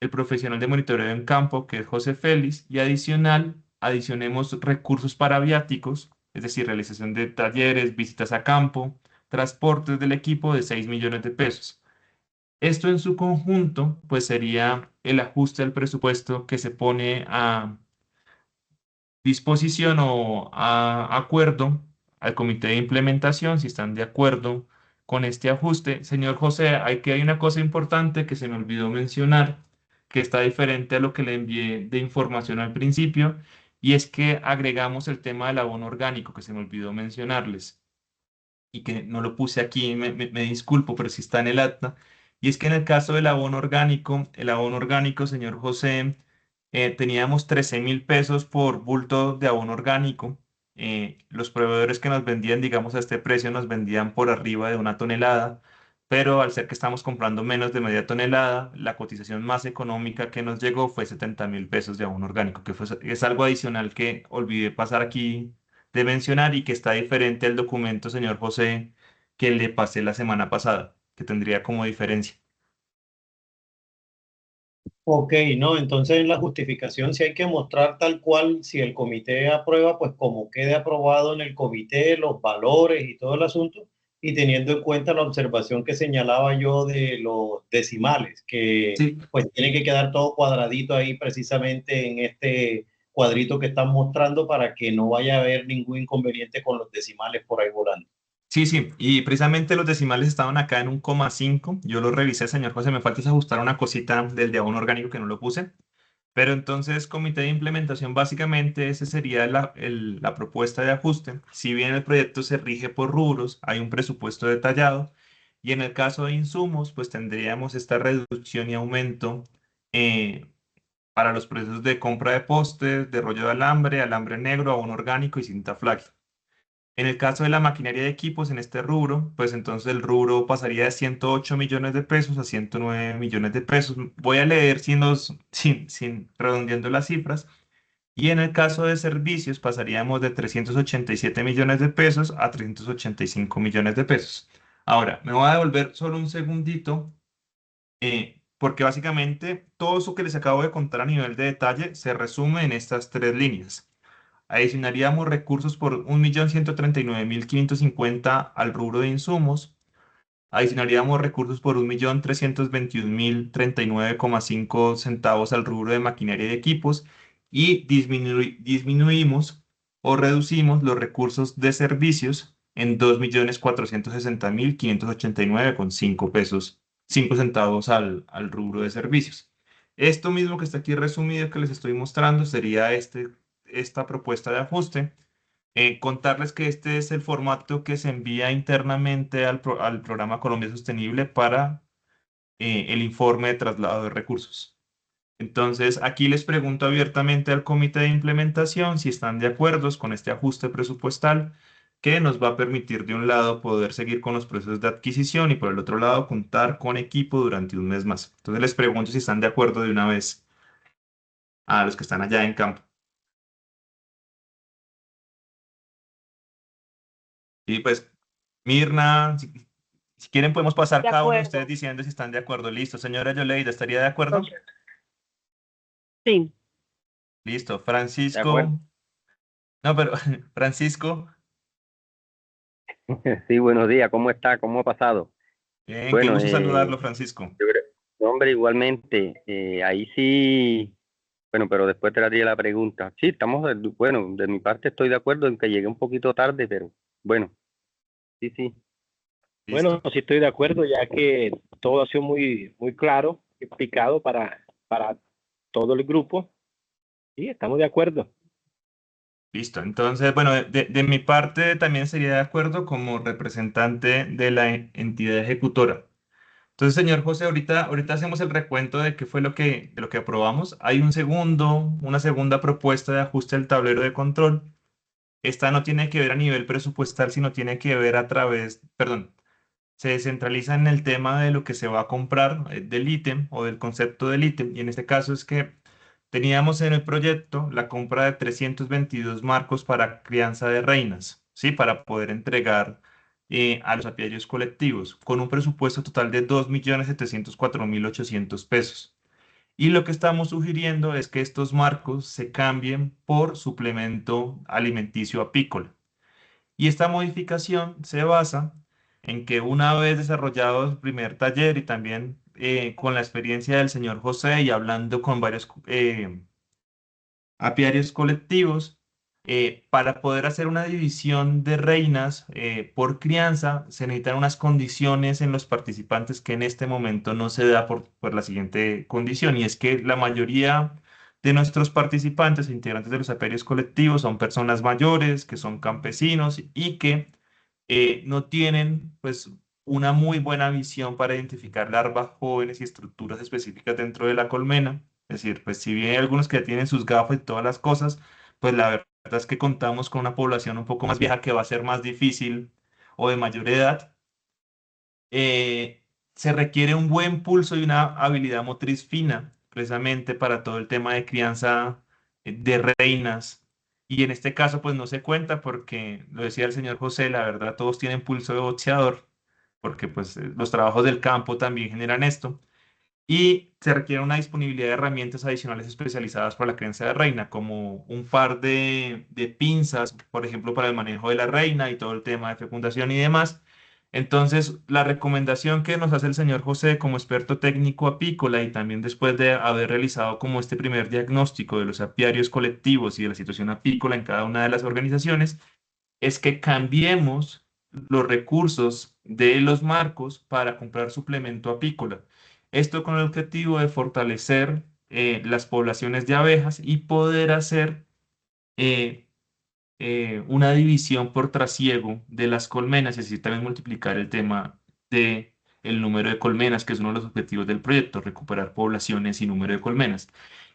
el profesional de monitoreo en campo, que es José Félix, y adicionemos recursos para viáticos, es decir, realización de talleres, visitas a campo, transportes del equipo de 6 millones de pesos. Esto en su conjunto, pues sería el ajuste al presupuesto que se pone a disposición o a acuerdo al comité de implementación, si están de acuerdo con este ajuste. Señor José, hay una cosa importante que se me olvidó mencionar, que está diferente a lo que le envié de información al principio, y es que agregamos el tema del abono orgánico, que se me olvidó mencionarles y que no lo puse aquí, me disculpo, pero sí está en el acta. Y es que en el caso del abono orgánico, el abono orgánico, señor José, teníamos 13.000 pesos por bulto de abono orgánico. Los proveedores que nos vendían, digamos, a este precio nos vendían por arriba de 1 tonelada, pero al ser que estamos comprando menos de media tonelada, la cotización más económica que nos llegó fue 70.000 pesos de abono orgánico, es algo adicional que olvidé pasar aquí de mencionar y que está diferente al documento, señor José, que le pasé la semana pasada, que tendría como diferencia. Ok, no, entonces en la justificación sí hay que mostrar tal cual, si el comité aprueba, pues como quede aprobado en el comité, los valores y todo el asunto, y teniendo en cuenta la observación que señalaba yo de los decimales, que Sí, pues tiene que quedar todo cuadradito ahí precisamente en este cuadrito que están mostrando para que no vaya a haber ningún inconveniente con los decimales por ahí volando. sí, sí, y precisamente los decimales estaban acá en 1,5. Yo lo revisé, señor José, me falta es ajustar una cosita del de abono orgánico que no lo puse. Pero entonces, comité de implementación, básicamente esa sería la propuesta de ajuste. Si bien el proyecto se rige por rubros, hay un presupuesto detallado. Y en el caso de insumos, pues tendríamos esta reducción y aumento para los procesos de compra de postes, de rollo de alambre, alambre negro, abono orgánico y cinta flag. En el caso de la maquinaria de equipos en este rubro, pues entonces el rubro pasaría de 108 millones de pesos a 109 millones de pesos. Voy a leer sin redondeando las cifras. Y en el caso de servicios pasaríamos de 387 millones de pesos a 385 millones de pesos. Ahora, me voy a devolver solo un segundito, porque básicamente todo eso que les acabo de contar a nivel de detalle se resume en estas tres líneas. Adicionaríamos recursos por 1.139.550 al rubro de insumos. Adicionaríamos recursos por 1.321.039,5 centavos al rubro de maquinaria y equipos. Y disminuimos o reducimos los recursos de servicios en 2.460.589,5 pesos, 5 centavos al rubro de servicios. Esto mismo que está aquí resumido que les estoy mostrando sería esta propuesta de ajuste. Contarles que este es el formato que se envía internamente al programa Colombia Sostenible para el informe de traslado de recursos. Entonces, aquí les pregunto abiertamente al comité de implementación si están de acuerdo con este ajuste presupuestal que nos va a permitir de un lado poder seguir con los procesos de adquisición y por el otro lado contar con equipo durante un mes más. Entonces, les pregunto si están de acuerdo de una vez a los que están allá en campo. Y pues, Mirna, si quieren podemos pasar De cada uno de acuerdo. ustedes diciendo si están de acuerdo. Listo, señora Yoleida, ¿estaría de acuerdo? Sí, Listo, De acuerdo. Francisco. No, pero Francisco, Sí, buenos días, ¿cómo está? ¿Cómo ha pasado? bien, qué Bueno, gusto saludarlo, Francisco. yo creo, no, hombre, igualmente, ahí sí, bueno, pero después te haría la pregunta. Sí, bueno, de mi parte estoy de acuerdo en que llegué un poquito tarde, pero bueno, sí, sí. Bueno, Listo. sí estoy de acuerdo, ya que todo ha sido muy, muy claro, explicado para todo el grupo. Sí, estamos de acuerdo. Listo. Entonces, bueno, de mi parte también sería de acuerdo como representante de la entidad ejecutora. Entonces, señor José, ahorita hacemos el recuento de qué fue de lo que aprobamos. Hay una segunda propuesta de ajuste al tablero de control. Esta no tiene que ver a nivel presupuestal, sino tiene que ver perdón, se centraliza en el tema de lo que se va a comprar, del ítem o del concepto del ítem. Y en este caso es que teníamos en el proyecto la compra de 322 marcos para crianza de reinas, ¿sí? Para poder entregar a los apiarios colectivos, con un presupuesto total de 2.704.800 pesos. Y lo que estamos sugiriendo es que estos marcos se cambien por suplemento alimenticio apícola. Y esta modificación se basa en que una vez desarrollado el primer taller y también con la experiencia del señor José y hablando con varios apiarios colectivos, para poder hacer una división de reinas por crianza, se necesitan unas condiciones en los participantes que en este momento no se da por la siguiente condición, y es que la mayoría de nuestros participantes e integrantes de los apiarios colectivos son personas mayores, que son campesinos y que no tienen pues una muy buena visión para identificar larvas jóvenes y estructuras específicas dentro de la colmena. Es decir, pues si bien hay algunos que tienen sus gafas y todas las cosas, pues la verdad es que contamos con una población un poco más vieja que va a ser más difícil o de mayor edad. Se requiere un buen pulso y una habilidad motriz fina, precisamente para todo el tema de crianza de reinas. Y en este caso, pues no se cuenta porque, lo decía el señor José, la verdad, todos tienen pulso de boxeador, porque pues los trabajos del campo también generan esto. Y se requiere una disponibilidad de herramientas adicionales especializadas para la crianza de reina, como un par de pinzas, por ejemplo, para el manejo de la reina y todo el tema de fecundación y demás. Entonces, la recomendación que nos hace el señor José como experto técnico apícola y también después de haber realizado como este primer diagnóstico de los apiarios colectivos y de la situación apícola en cada una de las organizaciones, es que cambiemos los recursos de los marcos para comprar suplemento apícola. Esto con el objetivo de fortalecer las poblaciones de abejas y poder hacer eh, una división por trasiego de las colmenas y así también multiplicar el tema de el número de colmenas, que es uno de los objetivos del proyecto, recuperar poblaciones y número de colmenas.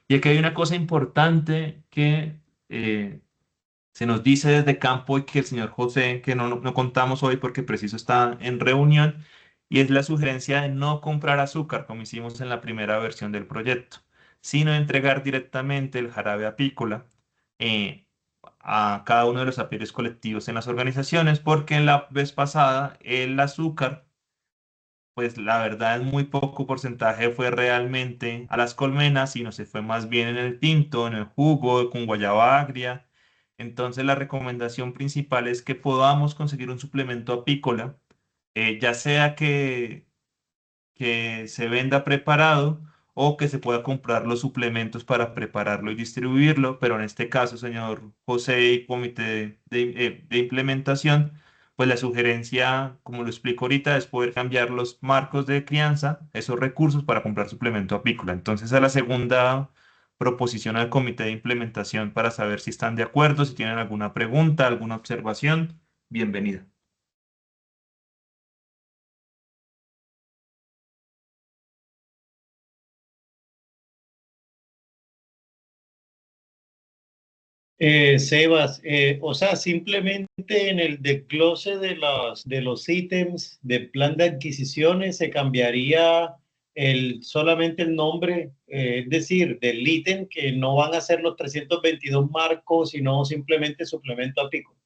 Y aquí hay una cosa importante que se nos dice desde campo y que el señor José, que no contamos hoy porque preciso está en reunión, y es la sugerencia de no comprar azúcar como hicimos en la primera versión del proyecto, sino entregar directamente el jarabe apícola eh, a cada uno de los apiarios colectivos en las organizaciones, porque en la vez pasada el azúcar, pues la verdad es muy poco porcentaje fue realmente a las colmenas, sino se fue más bien en el tinto, en el jugo, con guayaba agria. Entonces la recomendación principal es que podamos conseguir un suplemento apícola, ya sea que se venda preparado o que se pueda comprar los suplementos para prepararlo y distribuirlo, pero en este caso, señor José y comité de implementación, pues la sugerencia, como lo explico ahorita, es poder cambiar los marcos de crianza, esos recursos para comprar suplemento apícola. Entonces, a la segunda proposición al comité de implementación para saber si están de acuerdo, si tienen alguna pregunta, alguna observación, bienvenida. Sebas, o sea, simplemente en el desglose de los ítems del plan de adquisiciones se cambiaría solamente el nombre, es decir, del ítem, que no van a ser los 322 marcos, sino simplemente suplemento apícola.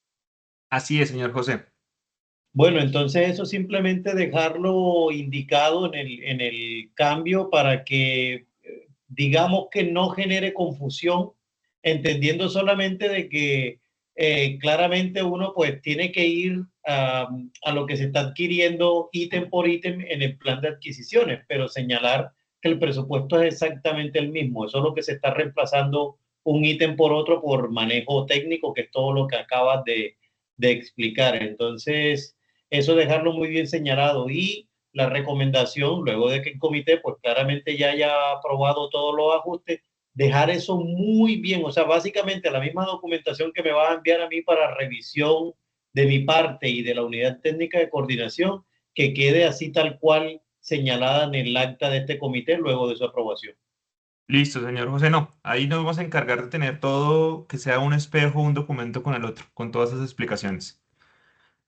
Así es, señor José. Bueno, entonces eso simplemente dejarlo indicado en el cambio para que digamos que no genere confusión, entendiendo solamente de que claramente uno pues tiene que ir a lo que se está adquiriendo ítem por ítem en el plan de adquisiciones, pero señalar que el presupuesto es exactamente el mismo, eso es lo que se está reemplazando un ítem por otro por manejo técnico, que es todo lo que acabas de explicar. Entonces, eso dejarlo muy bien señalado y la recomendación, luego de que el comité pues claramente ya haya aprobado todos los ajustes, dejar eso muy bien, o sea, básicamente la misma documentación que me va a enviar a mí para revisión de mi parte y de la unidad técnica de coordinación, que quede así tal cual señalada en el acta de este comité luego de su aprobación. Listo, señor José. No, ahí nos vamos a encargar de tener todo, que sea un espejo, un documento con el otro, con todas esas explicaciones.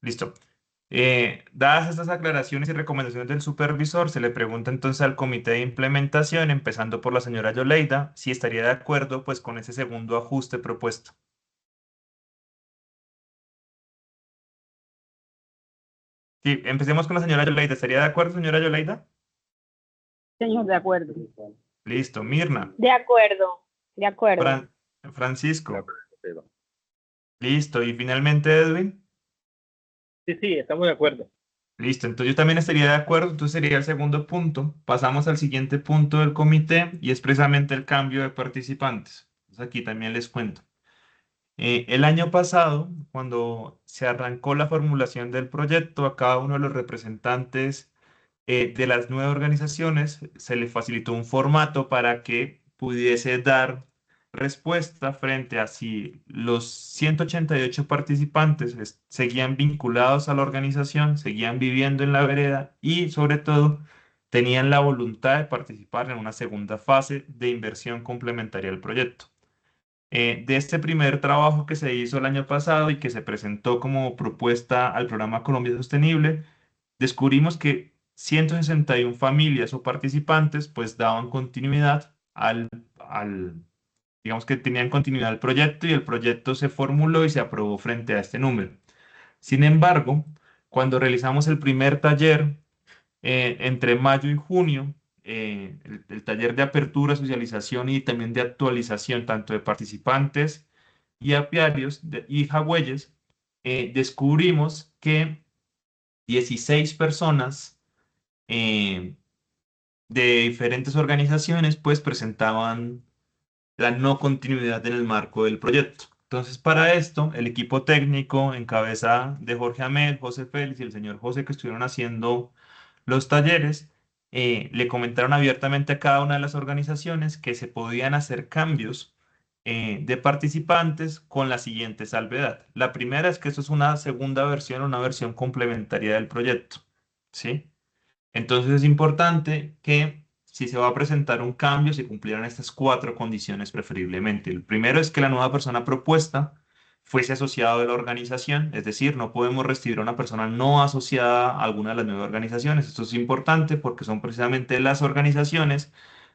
Listo. Dadas estas aclaraciones y recomendaciones del supervisor, se le pregunta entonces al comité de implementación, empezando por la señora Yoleida, si estaría de acuerdo pues con ese segundo ajuste propuesto. Sí, empecemos con la señora Yoleida. ¿Estaría de acuerdo, señora Yoleida? Señor, de acuerdo. Listo. Mirna. De acuerdo, de acuerdo. Francisco. Listo. Y finalmente, Edwin. Sí, estamos de acuerdo. Listo, entonces yo también estaría de acuerdo, entonces sería el segundo punto. Pasamos al siguiente punto del comité y es precisamente el cambio de participantes. Entonces aquí también les cuento. El año pasado, cuando se arrancó la formulación del proyecto, a cada uno de los representantes de las nueve organizaciones se le facilitó un formato para que pudiese dar respuesta frente a si los 188 participantes seguían vinculados a la organización, seguían viviendo en la vereda y sobre todo tenían la voluntad de participar en una segunda fase de inversión complementaria al proyecto. De este primer trabajo que se hizo el año pasado y que se presentó como propuesta al programa Colombia Sostenible, descubrimos que 161 familias o participantes pues daban continuidad digamos que tenían continuidad al proyecto y el proyecto se formuló y se aprobó frente a este número. Sin embargo, cuando realizamos el primer taller entre mayo y junio, el taller de apertura, socialización y también de actualización tanto de participantes y apiarios y jagüeyes, descubrimos que 16 personas de diferentes organizaciones pues presentaban la no continuidad en el marco del proyecto. Entonces, para esto, el equipo técnico en cabeza de Jorge Amel, José Félix y el señor José que estuvieron haciendo los talleres, le comentaron abiertamente a cada una de las organizaciones que se podían hacer cambios de participantes con la siguiente salvedad. La primera es que esto es una segunda versión, una versión complementaria del proyecto, ¿sí? Entonces es importante que si se va a presentar un cambio, se cumplieran estas 4 condiciones preferiblemente. El primero es que la nueva persona propuesta fuese asociado de la organización, es decir, no podemos recibir a una persona no asociada a alguna de las 9 organizaciones. Esto es importante porque son precisamente las organizaciones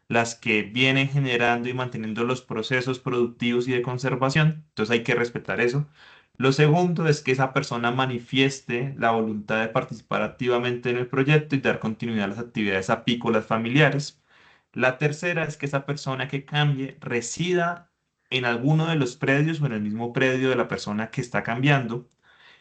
las que vienen generando y manteniendo los procesos productivos y de conservación. Entonces hay que respetar eso. Lo segundo es que esa persona manifieste la voluntad de participar activamente en el proyecto y dar continuidad a las actividades apícolas familiares. La tercera es que esa persona que cambie resida en alguno de los predios o en el mismo predio de la persona que está cambiando.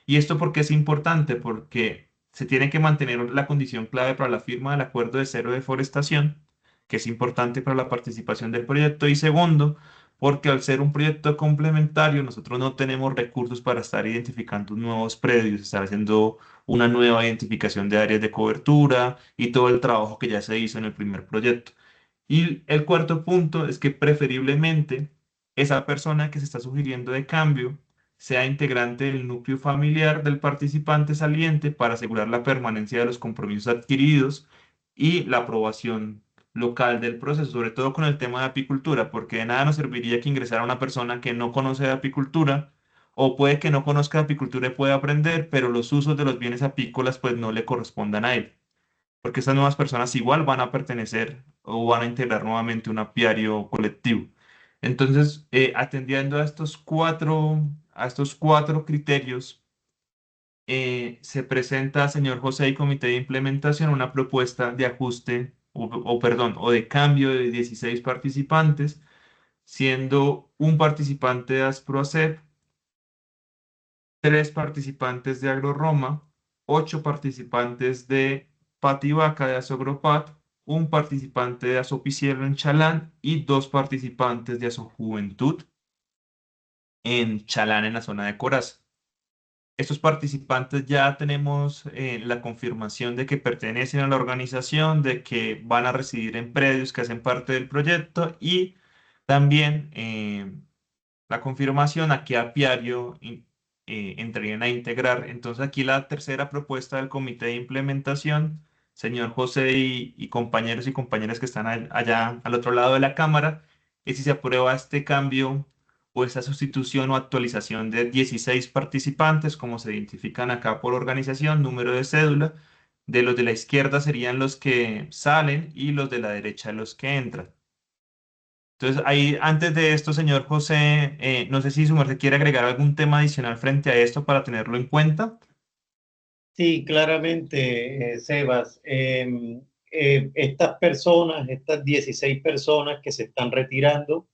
¿Y esto por qué es importante? Porque se tiene que mantener la condición clave para la firma del acuerdo de cero deforestación, que es importante para la participación del proyecto. Y segundo, porque al ser un proyecto complementario, nosotros no tenemos recursos para estar identificando nuevos predios, estar haciendo una nueva identificación de áreas de cobertura y todo el trabajo que ya se hizo en el primer proyecto. Y el cuarto punto es que preferiblemente esa persona que se está sugiriendo de cambio sea integrante del núcleo familiar del participante saliente para asegurar la permanencia de los compromisos adquiridos y la aprobación local del proceso, sobre todo con el tema de apicultura, porque de nada nos serviría que ingresara una persona que no conoce de apicultura o puede que no conozca de apicultura y pueda aprender, pero los usos de los bienes apícolas pues no le correspondan a él, porque estas nuevas personas igual van a pertenecer o van a integrar nuevamente un apiario colectivo. Entonces, atendiendo a estos cuatro criterios, se presenta, señor José y Comité de Implementación, una propuesta de ajuste perdón, o de cambio de 16 participantes, siendo un participante de ASPROACEP, 3 participantes de AgroRoma, 8 participantes de Pativaca de Asogropat, un participante de Asopicielo en Chalán y 2 participantes de Asojuventud en Chalán, en la zona de Coraz. Estos participantes ya tenemos la confirmación de que pertenecen a la organización, de que van a residir en predios que hacen parte del proyecto y también la confirmación a qué apiario entrarían a integrar. Entonces aquí la tercera propuesta del comité de implementación, señor José y compañeros y compañeras que están allá al otro lado de la cámara, es si se aprueba este cambio o esta sustitución o actualización de 16 participantes, como se identifican acá por organización, número de cédula. De los de la izquierda serían los que salen y los de la derecha los que entran. Entonces, ahí, antes de esto, señor José, no sé si su merced quiere agregar algún tema adicional frente a esto para tenerlo en cuenta. Sí, claramente, Sebas. Estas personas, estas 16 personas que se están retirando,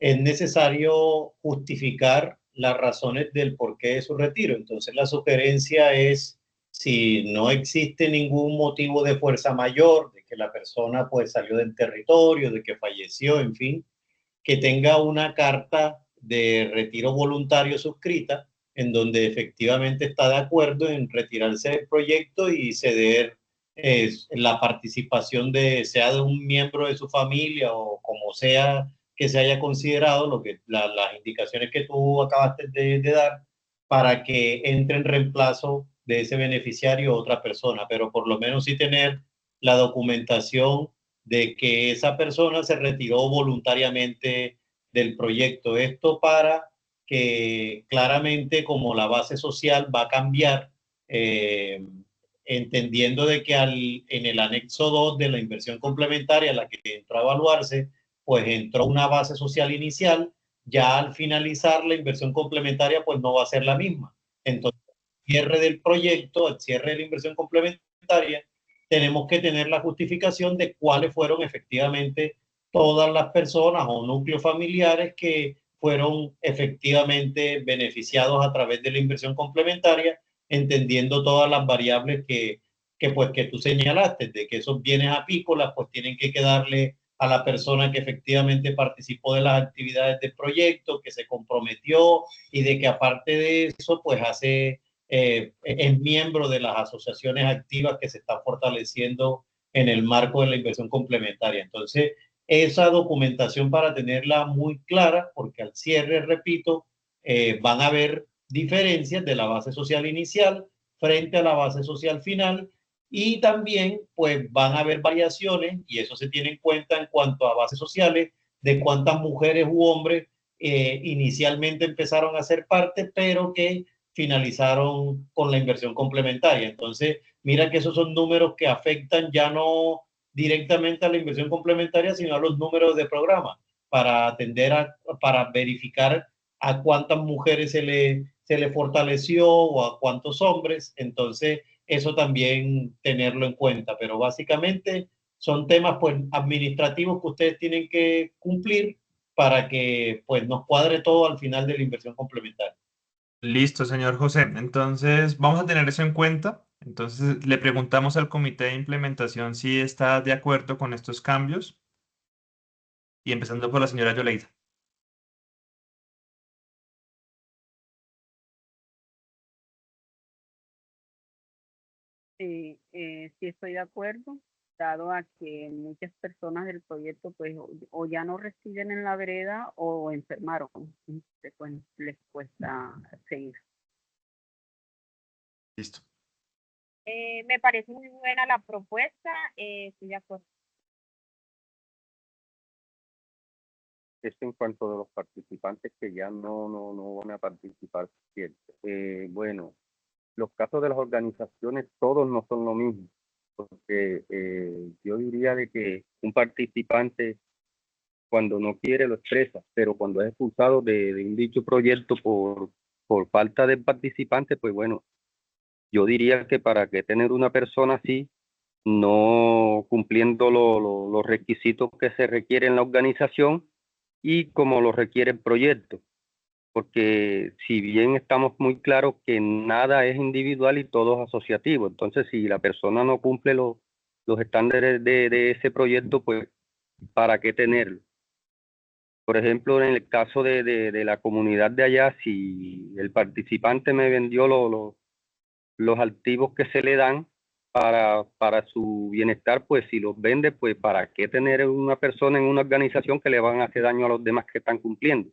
es necesario justificar las razones del porqué de su retiro. Entonces, la sugerencia es, si no existe ningún motivo de fuerza mayor, de que la persona pues salió del territorio, de que falleció, en fin, que tenga una carta de retiro voluntario suscrita en donde efectivamente está de acuerdo en retirarse del proyecto y ceder la participación sea de un miembro de su familia o como sea que se haya considerado, las indicaciones que tú acabaste de dar, para que entre en reemplazo de ese beneficiario otra persona, pero por lo menos sí tener la documentación de que esa persona se retiró voluntariamente del proyecto. Esto para que claramente, como la base social va a cambiar, entendiendo de que en el anexo 2 de la inversión complementaria, la que entró a evaluarse, pues entró una base social inicial, ya al finalizar la inversión complementaria, pues no va a ser la misma. Entonces, al cierre del proyecto, al cierre de la inversión complementaria, tenemos que tener la justificación de cuáles fueron efectivamente todas las personas o núcleos familiares que fueron efectivamente beneficiados a través de la inversión complementaria, entendiendo todas las variables que tú señalaste, de que esos bienes apícolas pues tienen que quedarle a la persona que efectivamente participó de las actividades del proyecto, que se comprometió y de que aparte de eso pues es miembro de las asociaciones activas que se están fortaleciendo en el marco de la inversión complementaria. Entonces, esa documentación para tenerla muy clara, porque al cierre, repito, van a haber diferencias de la base social inicial frente a la base social final Y también pues van a haber variaciones, y eso se tiene en cuenta en cuanto a bases sociales, de cuántas mujeres u hombres inicialmente empezaron a ser parte, pero que finalizaron con la inversión complementaria. Entonces, mira que esos son números que afectan ya no directamente a la inversión complementaria, sino a los números de programa, para atender para verificar a cuántas mujeres se le fortaleció o a cuántos hombres. Entonces, eso también tenerlo en cuenta, pero básicamente son temas pues administrativos que ustedes tienen que cumplir para que pues nos cuadre todo al final de la inversión complementaria. Listo, señor José. Entonces, vamos a tener eso en cuenta. Entonces, le preguntamos al comité de implementación si está de acuerdo con estos cambios y empezando por la señora Yoleida. Sí, sí estoy de acuerdo, dado a que muchas personas del proyecto pues o ya no residen en la vereda o enfermaron, pues les cuesta seguir. Listo. Me parece muy buena la propuesta, estoy de acuerdo. Esto en cuanto a los participantes que ya no van a participar, ¿cierto? Bueno, los casos de las organizaciones, todos no son lo mismo, porque yo diría de que un participante cuando no quiere lo expresa, pero cuando es expulsado de un dicho proyecto por falta de participante, pues bueno, yo diría que para qué tener una persona así, no cumpliendo los requisitos que se requieren en la organización y como lo requiere el proyecto, porque si bien estamos muy claros que nada es individual y todo es asociativo, entonces si la persona no cumple los estándares de ese proyecto, pues ¿para qué tenerlo? Por ejemplo, en el caso de la comunidad de allá, si el participante me vendió los activos que se le dan para su bienestar, pues si los vende, pues ¿para qué tener una persona en una organización que le van a hacer daño a los demás que están cumpliendo?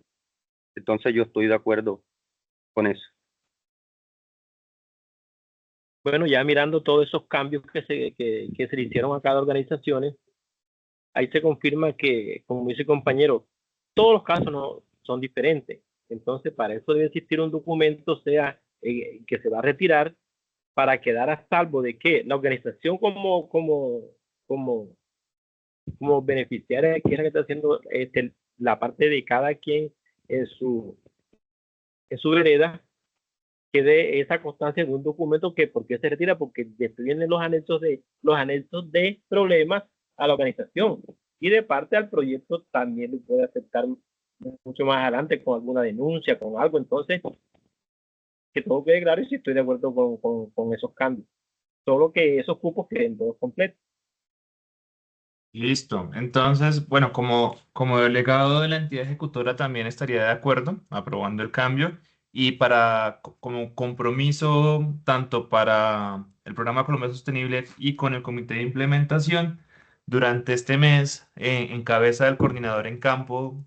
Entonces yo estoy de acuerdo con eso. Bueno, ya mirando todos esos cambios que se le hicieron a cada organización, ahí se confirma que, como dice el compañero, todos los casos no son diferentes. Entonces, para eso debe existir un documento, sea que se va a retirar, para quedar a salvo de que la organización como beneficiaria, que es la que está haciendo la parte de cada quien en su vereda, quede esa constancia de un documento que por qué se retira, porque después vienen los anexos de problemas a la organización, y de parte al proyecto también lo puede afectar mucho más adelante con alguna denuncia, con algo. Entonces, que todo quede claro, y si estoy de acuerdo con esos cambios, solo que esos cupos queden todos completos. Listo. Entonces, bueno, como delegado de la entidad ejecutora también estaría de acuerdo aprobando el cambio y como compromiso tanto para el programa Colombia Sostenible y con el comité de implementación, durante este mes, en cabeza del coordinador en campo,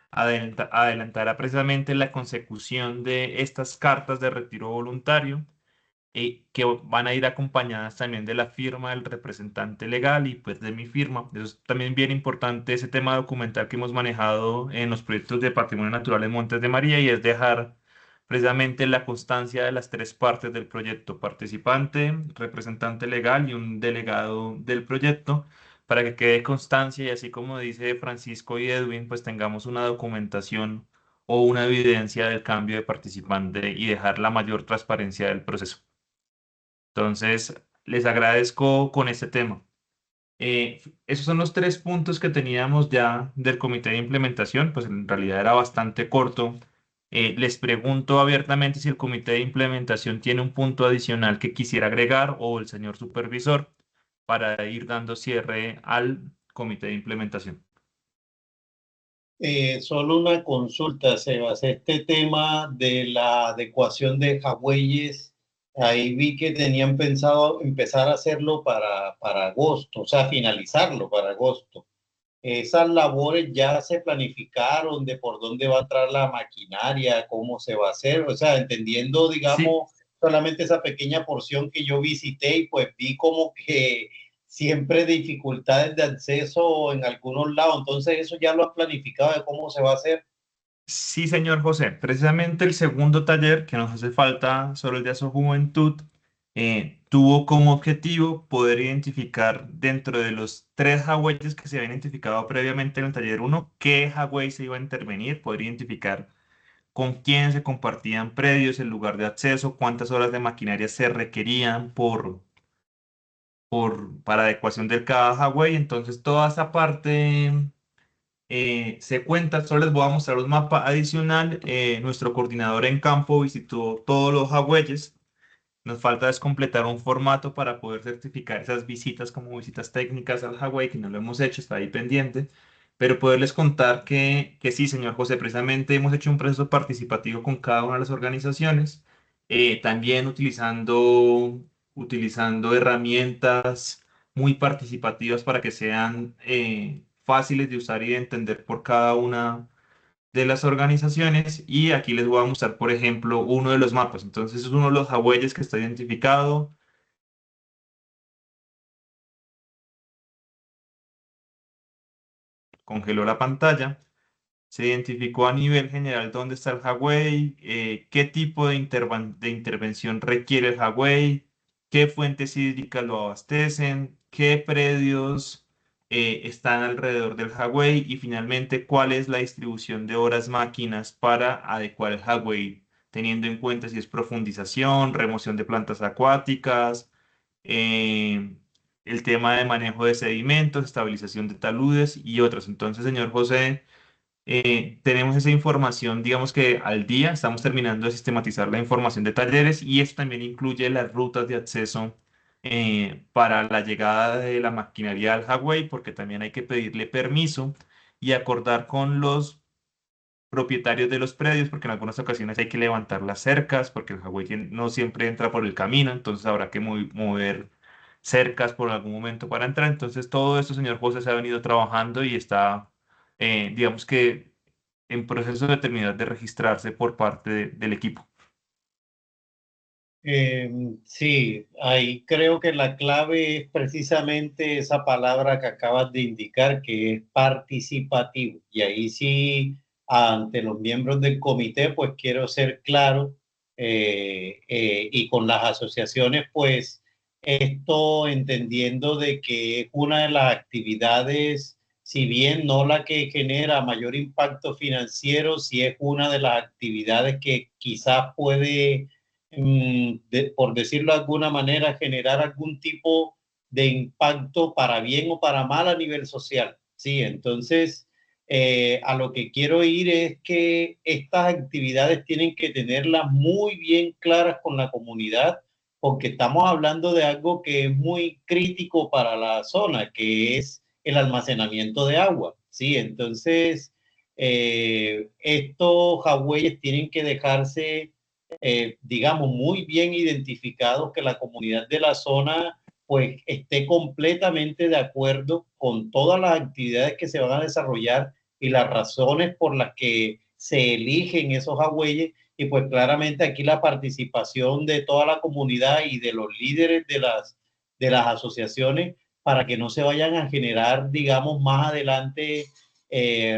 adelantará precisamente la consecución de estas cartas de retiro voluntario que van a ir acompañadas también de la firma del representante legal y pues de mi firma. Eso es también bien importante, ese tema documental que hemos manejado en los proyectos de Patrimonio Natural en Montes de María, y es dejar precisamente la constancia de las tres partes del proyecto: participante, representante legal y un delegado del proyecto, para que quede constancia y así como dice Francisco y Edwin, pues tengamos una documentación o una evidencia del cambio de participante y dejar la mayor transparencia del proceso. Entonces, les agradezco con este tema. Esos son los tres puntos que teníamos ya del comité de implementación, pues en realidad era bastante corto. Les pregunto abiertamente si el comité de implementación tiene un punto adicional que quisiera agregar, o el señor supervisor, para ir dando cierre al comité de implementación. Solo una consulta, Sebas. Este tema de la adecuación de jagüeyes, ahí vi que tenían pensado empezar a hacerlo para agosto, o sea, finalizarlo para agosto. Esas labores ya se planificaron de por dónde va a entrar la maquinaria, cómo se va a hacer, o sea, entendiendo, Sí, digamos, solamente esa pequeña porción que yo visité y pues vi como que siempre dificultades de acceso en algunos lados. Entonces eso ya lo han planificado de cómo se va a hacer. Sí, señor José, precisamente el segundo taller que nos hace falta sobre el de Juventud tuvo como objetivo poder identificar dentro de los 3 highways que se habían identificado previamente en el taller 1, qué highway se iba a intervenir, poder identificar con quién se compartían predios, el lugar de acceso, cuántas horas de maquinaria se requerían para adecuación del cada highway. Entonces, toda esa parte se cuenta. Solo les voy a mostrar un mapa adicional. Nuestro coordinador en campo visitó todos los highways. Nos falta es completar un formato para poder certificar esas visitas como visitas técnicas al highway, que no lo hemos hecho, está ahí pendiente. Pero poderles contar que sí, señor José, precisamente hemos hecho un proceso participativo con cada una de las organizaciones, también utilizando herramientas muy participativas para que sean fáciles de usar y de entender por cada una de las organizaciones. Y aquí les voy a mostrar, por ejemplo, uno de los mapas. Entonces es uno de los highways que está identificado. Congeló la pantalla. Se identificó a nivel general dónde está el highway, qué tipo de intervención requiere el highway, qué fuentes hídricas lo abastecen, qué predios están alrededor del highway y finalmente cuál es la distribución de horas máquinas para adecuar el highway, teniendo en cuenta si es profundización, remoción de plantas acuáticas, eh, el tema de manejo de sedimentos, estabilización de taludes y otros. Entonces, señor José, tenemos esa información, digamos que al día, estamos terminando de sistematizar la información de talleres y esto también incluye las rutas de acceso para la llegada de la maquinaria al highway, porque también hay que pedirle permiso y acordar con los propietarios de los predios, porque en algunas ocasiones hay que levantar las cercas, porque el highway no siempre entra por el camino, entonces habrá que mover cercas por algún momento para entrar. Entonces todo esto, señor José, se ha venido trabajando y está, digamos que, en proceso de terminar de registrarse por parte del equipo. Sí, ahí creo que la clave es precisamente esa palabra que acabas de indicar, que es participativo. Y ahí sí, ante los miembros del comité, pues quiero ser claro y con las asociaciones, pues esto entendiendo de que es una de las actividades, si bien no la que genera mayor impacto financiero, sí es una de las actividades que quizás puede por decirlo de alguna manera, generar algún tipo de impacto para bien o para mal a nivel social. Sí, entonces a lo que quiero ir es que estas actividades tienen que tenerlas muy bien claras con la comunidad, porque estamos hablando de algo que es muy crítico para la zona, que es el almacenamiento de agua. Sí, entonces estos highways tienen que dejarse digamos, muy bien identificados, que la comunidad de la zona pues esté completamente de acuerdo con todas las actividades que se van a desarrollar y las razones por las que se eligen esos agüeyes. Y pues claramente aquí la participación de toda la comunidad y de los líderes de las asociaciones para que no se vayan a generar, digamos, más adelante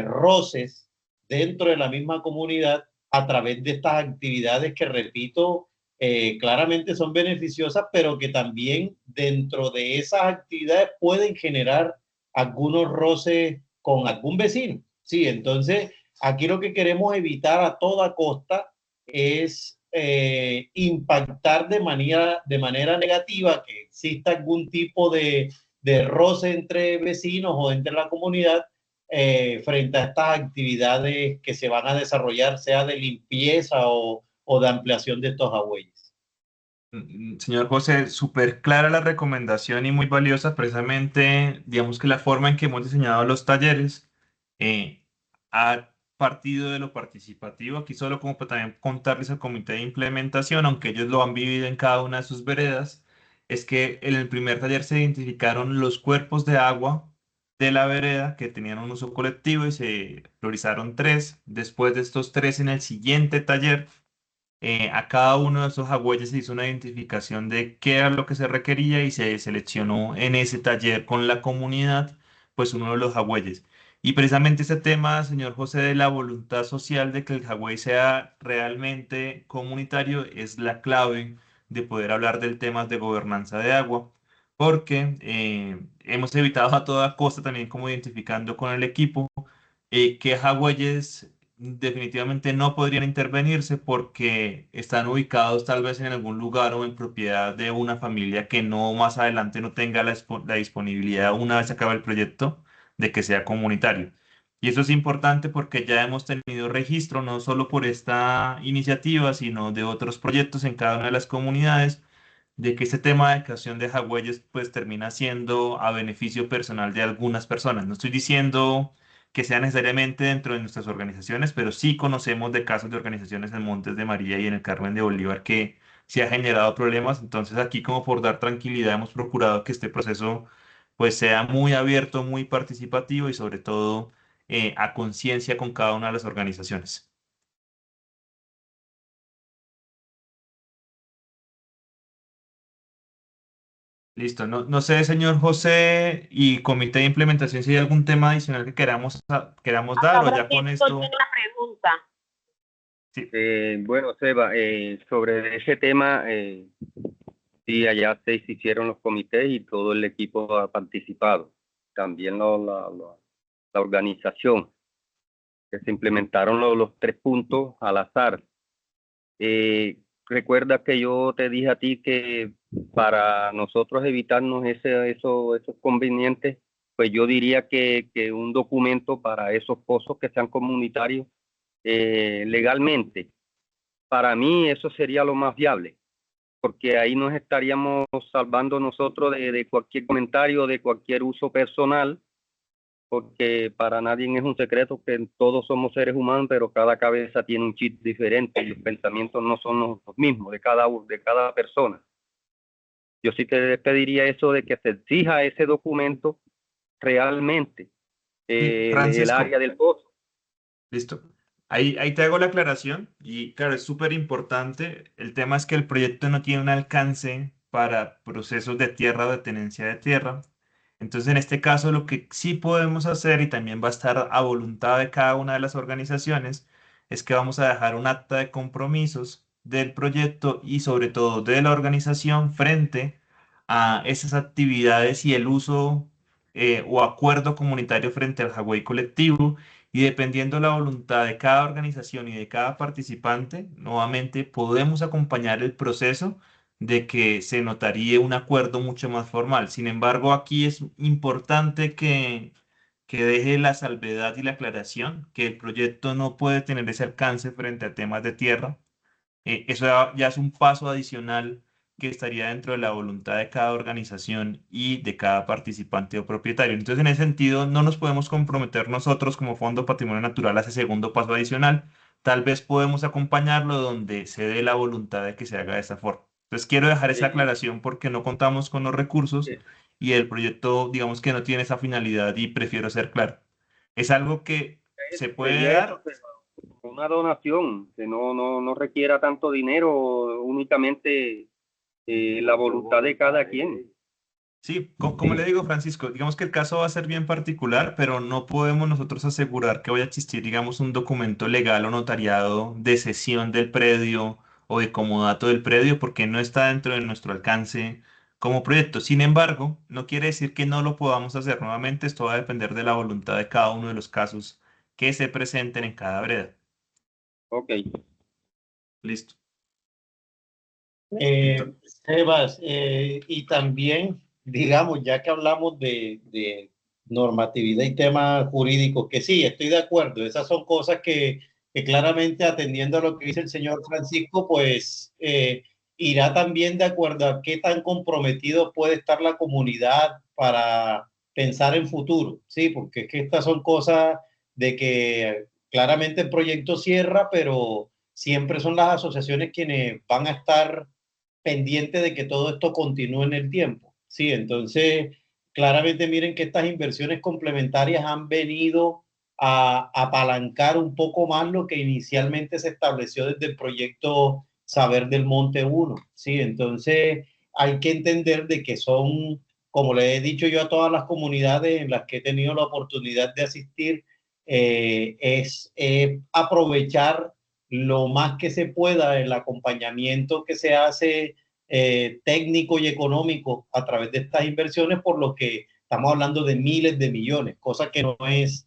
roces dentro de la misma comunidad a través de estas actividades que, repito, claramente son beneficiosas, pero que también dentro de esas actividades pueden generar algunos roces con algún vecino. Sí, entonces aquí lo que queremos evitar a toda costa es impactar de manera negativa, que exista algún tipo de roce entre vecinos o entre la comunidad, frente a estas actividades que se van a desarrollar, sea de limpieza o de ampliación de estos agüeyes. Señor José, súper clara la recomendación y muy valiosa, precisamente, digamos que la forma en que hemos diseñado los talleres ha partido de lo participativo. Aquí solo como para también contarles al comité de implementación, aunque ellos lo han vivido en cada una de sus veredas, es que en el primer taller se identificaron los cuerpos de agua de la vereda que tenían un uso colectivo y se priorizaron 3. Después de estos 3, en el siguiente taller a cada uno de esos jagüeyes se hizo una identificación de qué era lo que se requería y se seleccionó en ese taller con la comunidad, pues uno de los jagüeyes. Y precisamente ese tema, señor José, de la voluntad social de que el jagüey sea realmente comunitario es la clave de poder hablar del tema de gobernanza de agua, porque hemos evitado a toda costa también como identificando con el equipo que jagüeyes definitivamente no podrían intervenirse porque están ubicados tal vez en algún lugar o en propiedad de una familia que no más adelante no tenga la disponibilidad una vez se acabe el proyecto de que sea comunitario. Y eso es importante porque ya hemos tenido registro no solo por esta iniciativa, sino de otros proyectos en cada una de las comunidades, de que este tema de creación de jagüeyes pues termina siendo a beneficio personal de algunas personas. No estoy diciendo que sea necesariamente dentro de nuestras organizaciones, pero sí conocemos de casos de organizaciones en Montes de María y en el Carmen de Bolívar que se ha generado problemas. Entonces aquí como por dar tranquilidad hemos procurado que este proceso pues sea muy abierto, muy participativo y sobre todo a conciencia con cada una de las organizaciones. Listo, no sé, señor José y comité de implementación, si hay algún tema adicional que queramos dar Acá o ya con Francisco esto. tiene una pregunta. Sí. Bueno, Seba, sobre ese tema, sí, allá se hicieron los comités y todo el equipo ha participado. También la organización, que se implementaron los 3 puntos al azar. Recuerda que yo te dije a ti que para nosotros evitarnos esos convenientes, pues yo diría que un documento para esos pozos que sean comunitarios legalmente, para mí eso sería lo más viable, porque ahí nos estaríamos salvando nosotros de cualquier comentario, de cualquier uso personal, porque para nadie es un secreto que todos somos seres humanos, pero cada cabeza tiene un chip diferente y los pensamientos no son los mismos de cada persona. Yo sí te pediría eso de que se exija ese documento realmente, Sí, el área Francisco, del pozo. listo. Ahí te hago la aclaración y claro, es súper importante. El tema es que el proyecto no tiene un alcance para procesos de tierra o de tenencia de tierra. Entonces, en este caso, lo que sí podemos hacer y también va a estar a voluntad de cada una de las organizaciones es que vamos a dejar un acta de compromisos del proyecto y sobre todo de la organización frente a esas actividades y el uso o acuerdo comunitario frente al Hawái colectivo y dependiendo la voluntad de cada organización y de cada participante, nuevamente podemos acompañar el proceso de que se notaría un acuerdo mucho más formal. Sin embargo, aquí es importante que deje la salvedad y la aclaración que el proyecto no puede tener ese alcance frente a temas de tierra. Eso ya es un paso adicional que estaría dentro de la voluntad de cada organización y de cada participante o propietario. Entonces, en ese sentido, no nos podemos comprometer nosotros como Fondo Patrimonio Natural a ese segundo paso adicional. Tal vez podemos acompañarlo donde se dé la voluntad de que se haga de esa forma. Entonces, quiero dejar esa Eh, aclaración porque no contamos con los recursos eh, y el proyecto, digamos que no tiene esa finalidad y prefiero ser claro. Es algo que se puede Sería eso, dar. una donación que no requiera tanto dinero, únicamente la voluntad de cada quien. Sí, como le digo, Francisco, digamos que el caso va a ser bien particular, pero no podemos nosotros asegurar que vaya a existir, digamos, un documento legal o notariado de cesión del predio o de comodato del predio, porque no está dentro de nuestro alcance como proyecto. Sin embargo, no quiere decir que no lo podamos hacer. Nuevamente, esto va a depender de la voluntad de cada uno de los casos que se presenten en cada vereda. Ok. Listo. Sebas, y también, digamos, ya que hablamos de normatividad y temas jurídicos, que sí, estoy de acuerdo, esas son cosas que claramente atendiendo a lo que dice el señor Francisco, pues irá también de acuerdo a qué tan comprometido puede estar la comunidad para pensar en futuro, sí, porque es que estas son cosas de que claramente el proyecto cierra, pero siempre son las asociaciones quienes van a estar pendiente de que todo esto continúe en el tiempo. Sí, entonces, claramente miren que estas inversiones complementarias han venido a apalancar un poco más lo que inicialmente se estableció desde el proyecto saber del monte uno, ¿sí? Entonces hay que entender de que son, como le he dicho yo a todas las comunidades en las que he tenido la oportunidad de asistir, es aprovechar lo más que se pueda el acompañamiento que se hace técnico y económico a través de estas inversiones, por lo que estamos hablando de miles de millones, cosa que no es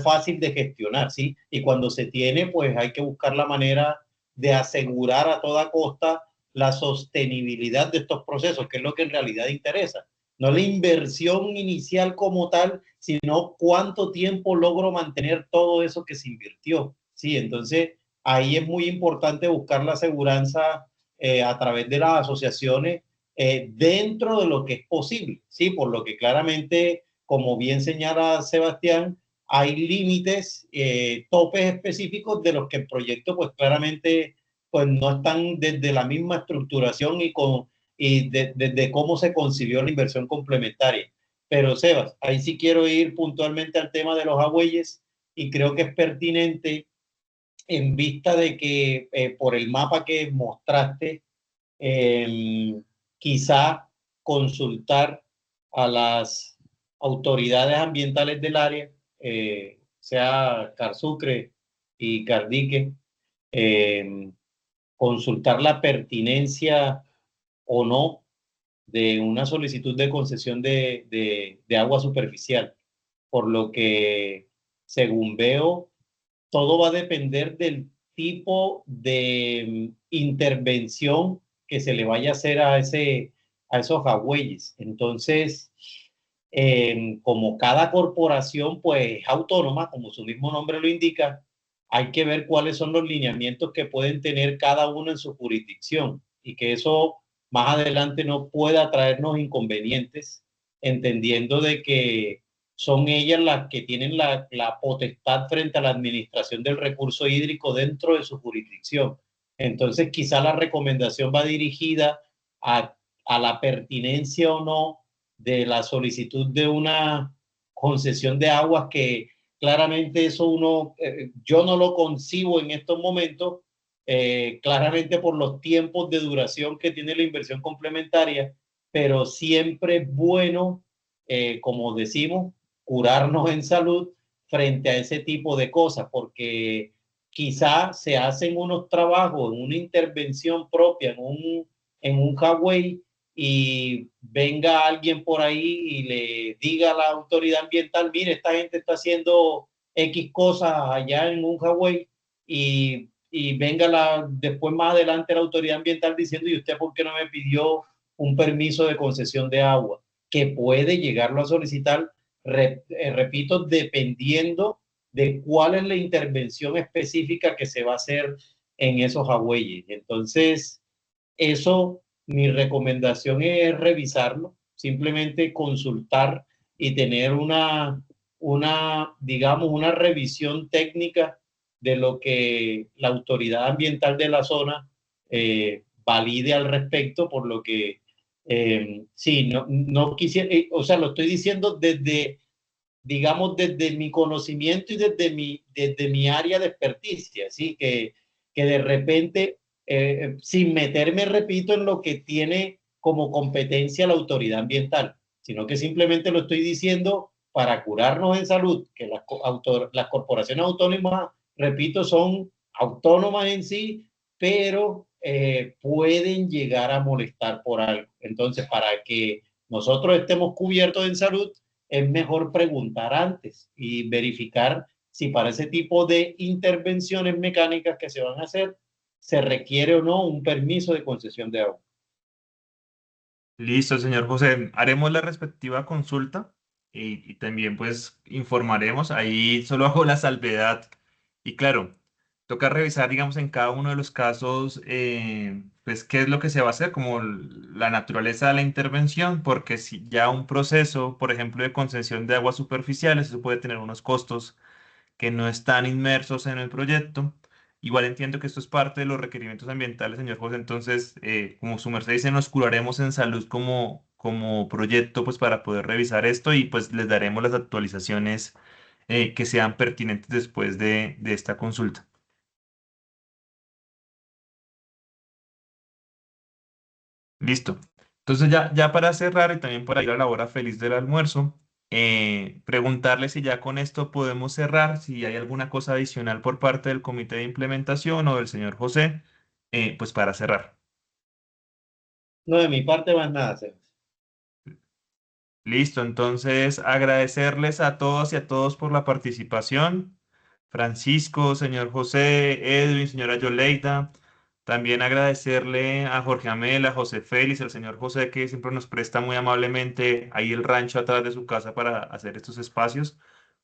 fácil de gestionar, ¿sí? Y cuando se tiene, pues hay que buscar la manera de asegurar a toda costa la sostenibilidad de estos procesos, que es lo que en realidad interesa. No la inversión inicial como tal, sino cuánto tiempo logro mantener todo eso que se invirtió, ¿sí? Entonces, ahí es muy importante buscar la aseguranza a través de las asociaciones dentro de lo que es posible, ¿sí? Por lo que claramente, como bien señala Sebastián, hay límites, topes específicos de los que el proyecto pues claramente pues no están desde la misma estructuración y desde cómo se concibió la inversión complementaria. Pero Sebas, ahí sí quiero ir puntualmente al tema de los agüeyes y creo que es pertinente en vista de que por el mapa que mostraste, quizá consultar a las autoridades ambientales del área, sea Carsucre y Cardique, eh, consultar la pertinencia o no de una solicitud de concesión de agua superficial, por lo que, según veo, todo va a depender del tipo de intervención que se le vaya a hacer a esos agüeyes. Entonces, como cada corporación pues es autónoma, como su mismo nombre lo indica, hay que ver cuáles son los lineamientos que pueden tener cada uno en su jurisdicción y que eso más adelante no pueda traernos inconvenientes, entendiendo de que son ellas las que tienen la potestad frente a la administración del recurso hídrico dentro de su jurisdicción. Entonces, quizá la recomendación va dirigida a la pertinencia o no de la solicitud de una concesión de aguas, que claramente eso yo no lo concibo en estos momentos, claramente por los tiempos de duración que tiene la inversión complementaria, pero siempre es bueno, como decimos, curarnos en salud frente a ese tipo de cosas, porque quizá se hacen unos trabajos en una intervención propia, en un highway, y venga alguien por ahí y le diga a la autoridad ambiental, mire, esta gente está haciendo X cosas allá en un highway, y venga después más adelante la autoridad ambiental diciendo, ¿y usted por qué no me pidió un permiso de concesión de agua? Que puede llegarlo a solicitar, repito, dependiendo de cuál es la intervención específica que se va a hacer en esos agüeyes. Entonces, eso, mi recomendación es revisarlo, simplemente consultar y tener digamos, una revisión técnica de lo que la autoridad ambiental de la zona valide al respecto, por lo que sí, no quisiera, o sea, lo estoy diciendo digamos, desde mi conocimiento y desde mi área de experticia, ¿sí? Que de repente, sin meterme, repito, en lo que tiene como competencia la autoridad ambiental, sino que simplemente lo estoy diciendo para curarnos en salud, que las corporaciones autónomas, repito, son autónomas en sí, pero pueden llegar a molestar por algo. Entonces, para que nosotros estemos cubiertos en salud, es mejor preguntar antes y verificar si para ese tipo de intervenciones mecánicas que se van a hacer se requiere o no un permiso de concesión de agua. Listo, señor José. Haremos la respectiva consulta y también pues informaremos. Ahí solo hago la salvedad. Y claro, toca revisar, digamos, en cada uno de los casos, pues qué es lo que se va a hacer, como la naturaleza de la intervención, porque si ya un proceso, por ejemplo, de concesión de aguas superficiales, eso puede tener unos costos que no están inmersos en el proyecto. Igual entiendo que esto es parte de los requerimientos ambientales, señor José. Entonces, como su merced dice, nos curaremos en salud como proyecto, pues para poder revisar esto y pues les daremos las actualizaciones que sean pertinentes después de esta consulta. Listo. Entonces ya para cerrar y también para ir a la hora feliz del almuerzo, preguntarle si ya con esto podemos cerrar, si hay alguna cosa adicional por parte del comité de implementación o del señor José, pues para cerrar. No, de mi parte más nada, Sebas. Listo, entonces agradecerles a todos y a todos por la participación. Francisco, señor José, Edwin, señora Yoleida. También agradecerle a Jorge Amel, a José Félix, al señor José, que siempre nos presta muy amablemente ahí el rancho atrás de su casa para hacer estos espacios.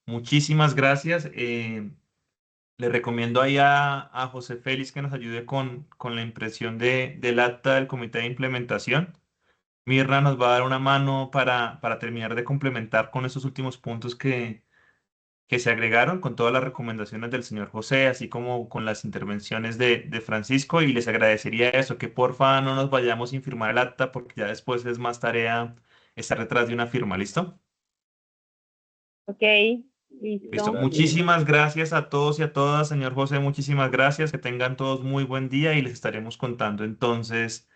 Muchísimas gracias. Le recomiendo ahí a José Félix que nos ayude con la impresión del acta del comité de implementación. Mirna nos va a dar una mano para terminar de complementar con esos últimos puntos que se agregaron, con todas las recomendaciones del señor José, así como con las intervenciones de Francisco, y les agradecería eso, que porfa no nos vayamos sin firmar el acta, porque ya después es más tarea estar detrás de una firma, ¿listo? Ok, Listo. listo. Muchísimas gracias a todos y a todas, señor José, muchísimas gracias, que tengan todos muy buen día y les estaremos contando entonces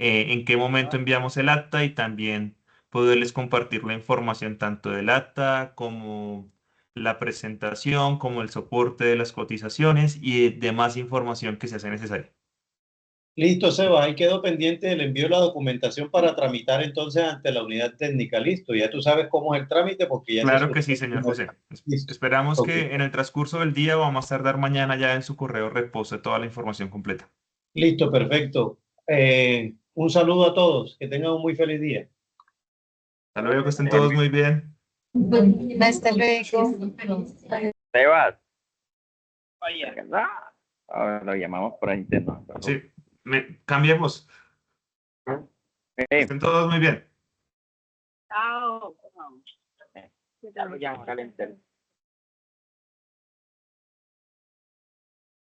en qué momento enviamos el acta y también poderles compartir la información tanto del acta como la presentación, como el soporte de las cotizaciones y demás información que se hace necesaria. Listo, Sebas, ahí quedó pendiente del envío de la documentación para tramitar entonces ante la unidad técnica. Listo, ya tú sabes cómo es el trámite porque ya se Claro que surgió. sí, señor José. Listo. Esperamos Ok. que en el transcurso del día o a más tardar mañana ya en su correo repose toda la información completa. Listo, perfecto. Un saludo a todos, que tengan un muy feliz día. Hasta luego, que estén todos muy bien. Hasta luego. Sebas. Ahora lo llamamos por interno. Sí, cambiemos. Que estén todos muy bien. Chao. Ya lo llamo, calentar.